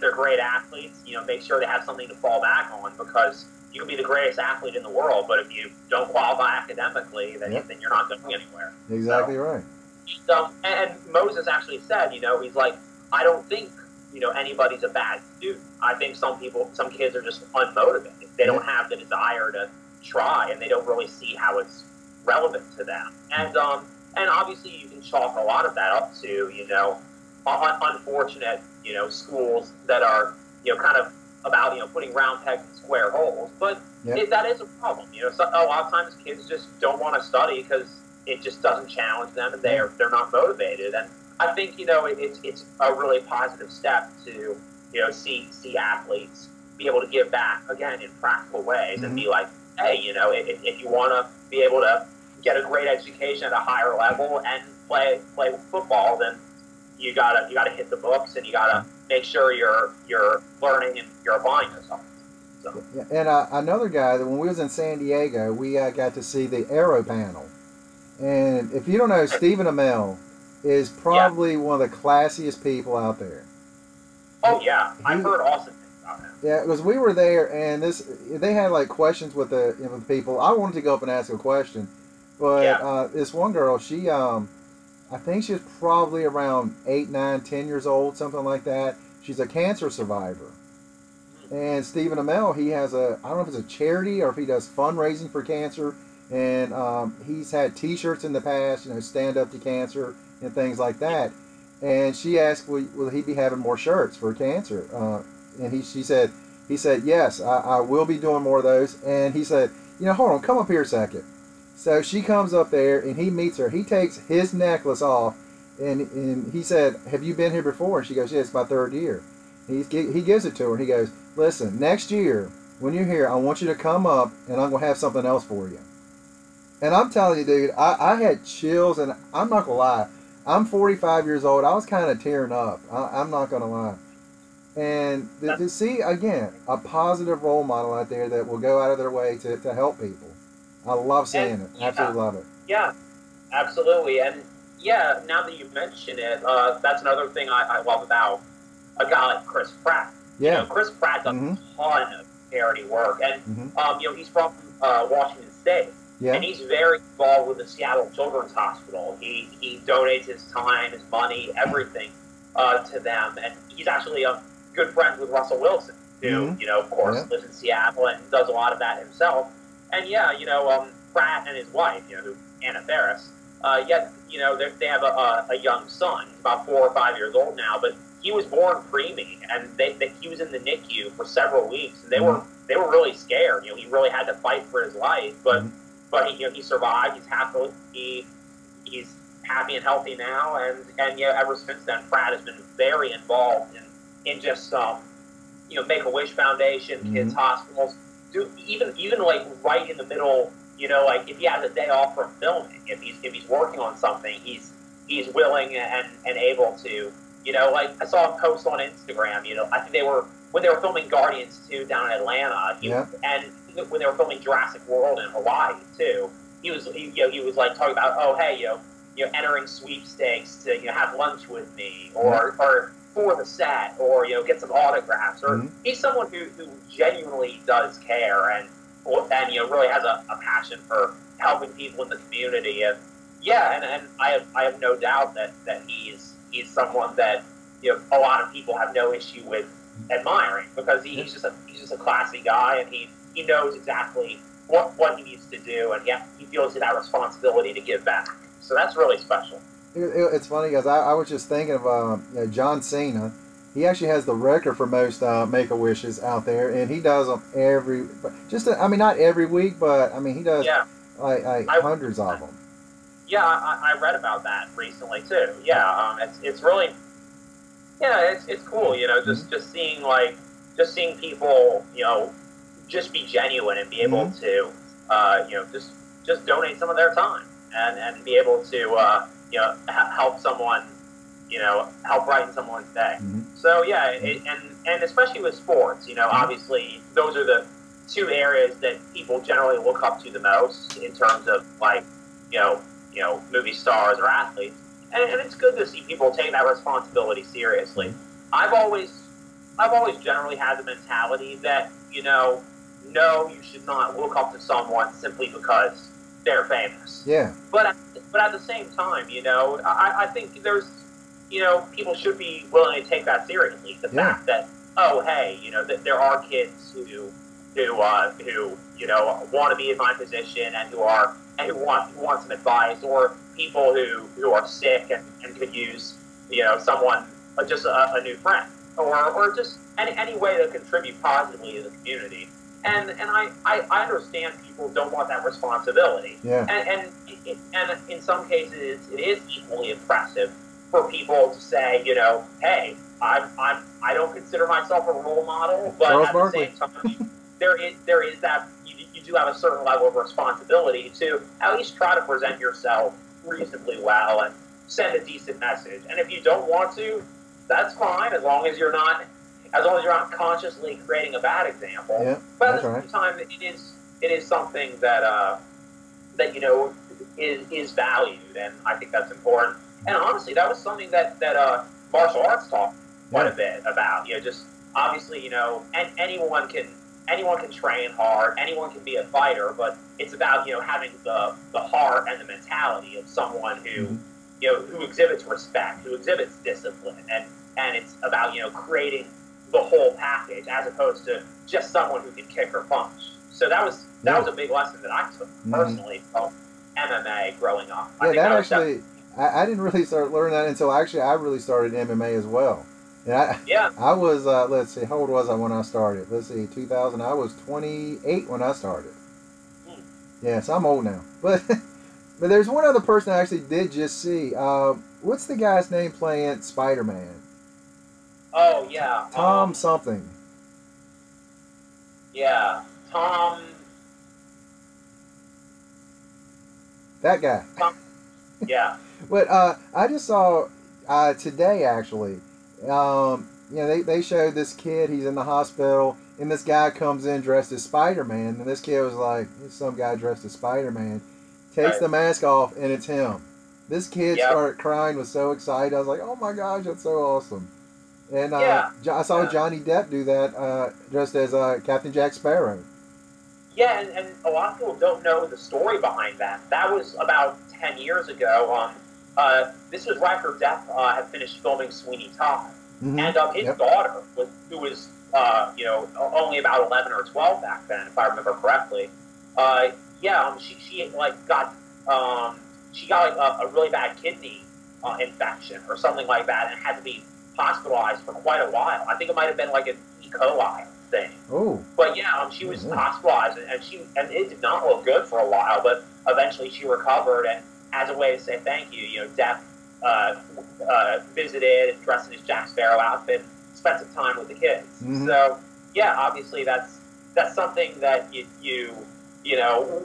they're great athletes, make sure they have something to fall back on, because you can be the greatest athlete in the world, but if you don't qualify academically, then you're not going anywhere. Exactly right. So, and Moses actually said, he's like, I don't think anybody's a bad student. I think some kids are just unmotivated. They don't have the desire to try, and they don't really see how it's relevant to them. And obviously you can chalk a lot of that up to unfortunate, schools that are, kind of about, putting round pegs in square holes. But that is a problem. So a lot of times kids just don't want to study because it just doesn't challenge them and they're not motivated. And I think, it's a really positive step to, see athletes be able to give back again in practical ways and be like, hey, if you want to be able to get a great education at a higher level and play football, then you gotta hit the books and you gotta make sure you're learning and you're applying yourself. So. Yeah, and another guy that when we was in San Diego, we got to see the Aero panel, and if you don't know, Stephen Amell is probably one of the classiest people out there. Oh yeah, I've heard awesome things about him. Yeah, because we were there, and they had like questions with the with people. I wanted to go up and ask a question, but this one girl, she I think she was probably around 8, 9, 10 years old, something like that. She's a cancer survivor. And Stephen Amell, he has I don't know if it's a charity or if he does fundraising for cancer. And he's had T-shirts in the past, stand up to cancer and things like that. And she asked, will he be having more shirts for cancer? And he said, yes, I will be doing more of those. And he said, hold on, come up here a second. So she comes up there and he meets her. He takes his necklace off and he said, have you been here before? And she goes, yeah, it's my 3rd year. He gives it to her and he goes, listen, next year when you're here, I want you to come up and I'm going to have something else for you. And I'm telling you, dude, I had chills, and I'm not going to lie. I'm 45 years old. I was kind of tearing up. I'm not going to lie. And to see, again, a positive role model out there that will go out of their way to help people. I love seeing it. Absolutely love it. Yeah, absolutely. And, now that you mention it, that's another thing I love about a guy like Chris Pratt. Yeah. Chris Pratt does a ton of charity work. And, he's from Washington State. Yeah. And he's very involved with the Seattle Children's Hospital. He donates his time, his money, everything to them. And he's actually good friends with Russell Wilson, who, of course, lives in Seattle and does a lot of that himself. And, Pratt and his wife, Anna Faris, they have a young son. He's about 4 or 5 years old now, but he was born preemie, and he was in the NICU for several weeks, and they were really scared. He really had to fight for his life, but he survived. He's happy. He's happy and healthy now, and ever since then, Pratt has been very involved in just Make-A-Wish Foundation, kids hospitals. Even like right in the middle, like if he has a day off from filming, if he's working on something, he's willing and able to. Like I saw him post on Instagram. I think when they were filming Guardians 2 down in Atlanta, and when they were filming Jurassic World in Hawaii too, he was like talking about, oh hey, entering sweepstakes to have lunch with me or for the set or get some autographs or he's someone who genuinely does care and really has a passion for helping people in the community and I have no doubt that he's someone that a lot of people have no issue with admiring because he's just a classy guy and he knows exactly what he needs to do and he feels that responsibility to give back. So that's really special. It's funny because I was just thinking of John Cena. He actually has the record for most Make-A-Wishes out there, and he does them not every week, but he does like hundreds of them. Yeah, I read about that recently too. Yeah, it's really it's cool. Just seeing people just be genuine and be able to just donate some of their time and be able to help someone, help brighten someone's day. So and especially with sports, obviously those are the 2 areas that people generally look up to the most in terms of like, movie stars or athletes. And it's good to see people take that responsibility seriously. I've always generally had the mentality that, no, you should not look up to someone simply because they're famous. Yeah. But at the same time, I think there's, people should be willing to take that seriously. The fact that, oh, hey, that there are kids who want to be in my position and who want some advice, or people who are sick and could use someone, just a new friend, or just any way to contribute positively to the community. And I understand people don't want that responsibility. Yeah. And in some cases it is equally impressive for people to say, hey, I don't consider myself a role model, but Charles at Barkley. the same time, there is that you do have a certain level of responsibility to at least try to present yourself reasonably well and send a decent message. And if you don't want to, that's fine, as long as you're not consciously creating a bad example. Yeah, but at the same time, it is something that is valued, and I think that's important. And honestly, that was something that martial arts talked quite a bit about. Just obviously, and anyone can train hard, anyone can be a fighter, but it's about having the heart and the mentality of someone who who exhibits respect, who exhibits discipline, and it's about creating the whole package as opposed to just someone who can kick or punch. So that was a big lesson that I took personally from MMA growing up. Yeah, I didn't really start learning that until I really started MMA as well. And I was, let's see, how old was I when I started? Let's see, 2000, I was 28 when I started. Yeah, so I'm old now. But there's one other person I actually did just see. What's the guy's name playing Spider-Man? Oh, yeah. Tom something. Yeah, Tom. That guy. Yeah. But I just saw today, actually, they showed this kid, he's in the hospital, and this guy comes in dressed as Spider-Man, and this kid was like, "There's some guy dressed as Spider-Man," takes the mask off, and it's him. This kid started crying, was so excited. I was like, "Oh my gosh, that's so awesome!" And I saw Johnny Depp do that dressed as Captain Jack Sparrow. Yeah, and a lot of people don't know the story behind that. That was about 10 years ago. This was right after Depp had finished filming Sweeney Todd. And his daughter, who was only about 11 or 12 back then, if I remember correctly, she got a really bad kidney infection or something like that, and had to be hospitalized for quite a while. I think it might have been like an E. coli thing. Oh. But she was hospitalized, and it did not look good for a while, but eventually she recovered, and as a way to say thank you, Depp visited, dressed in his Jack Sparrow outfit, spent some time with the kids. So obviously that's something that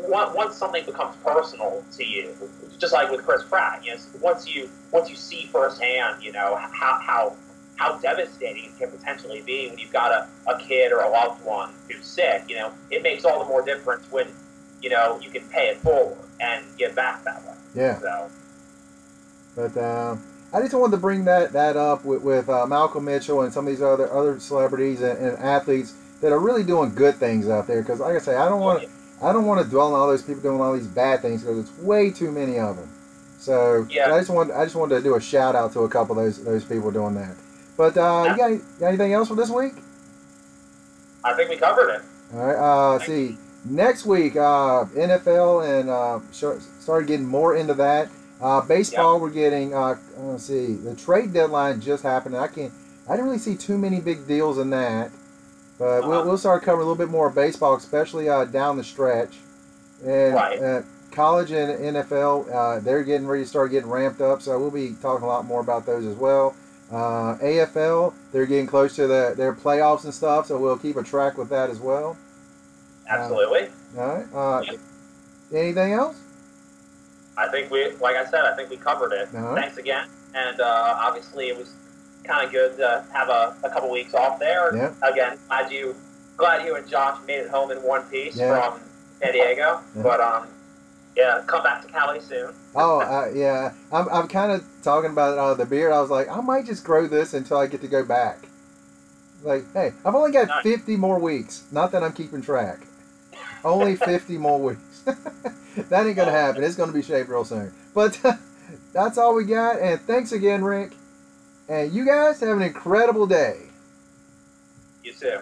once something becomes personal to you, just like with Chris Pratt, once you see firsthand, how devastating it can potentially be when you've got a kid or a loved one who's sick, it makes all the more difference when, you can pay it forward and give back that way. Yeah. So. But I just wanted to bring that up with Malcolm Mitchell and some of these other celebrities and athletes that are really doing good things out there. Because, like I say, I don't want to dwell on all those people doing all these bad things because it's way too many of them. So I just wanted to do a shout out to a couple of those people doing that. But you got anything else for this week? I think we covered it. All right. See, next week NFL and started getting more into that. Baseball, we're getting. Let's see, the trade deadline just happened. I didn't really see too many big deals in that, but we'll start covering a little bit more of baseball, especially down the stretch. And college and NFL, they're getting ready to start getting ramped up, so we'll be talking a lot more about those as well. AFL, they're getting close to their playoffs and stuff, so we'll keep a track with that as well. Absolutely. All right. Anything else? I think like I said, I think we covered it. Thanks again. And obviously it was kind of good to have a couple weeks off there. Yeah. Again, glad you and Josh made it home in one piece from San Diego. Yeah. But come back to Cali soon. Yeah. I'm kind of talking about the beard. I was like, I might just grow this until I get to go back. Like, hey, I've only got 50 more weeks. Not that I'm keeping track. Only 50 more weeks. That ain't going to happen. It's going to be shaved real soon. But that's all we got. And thanks again, Rick. And you guys have an incredible day. You too.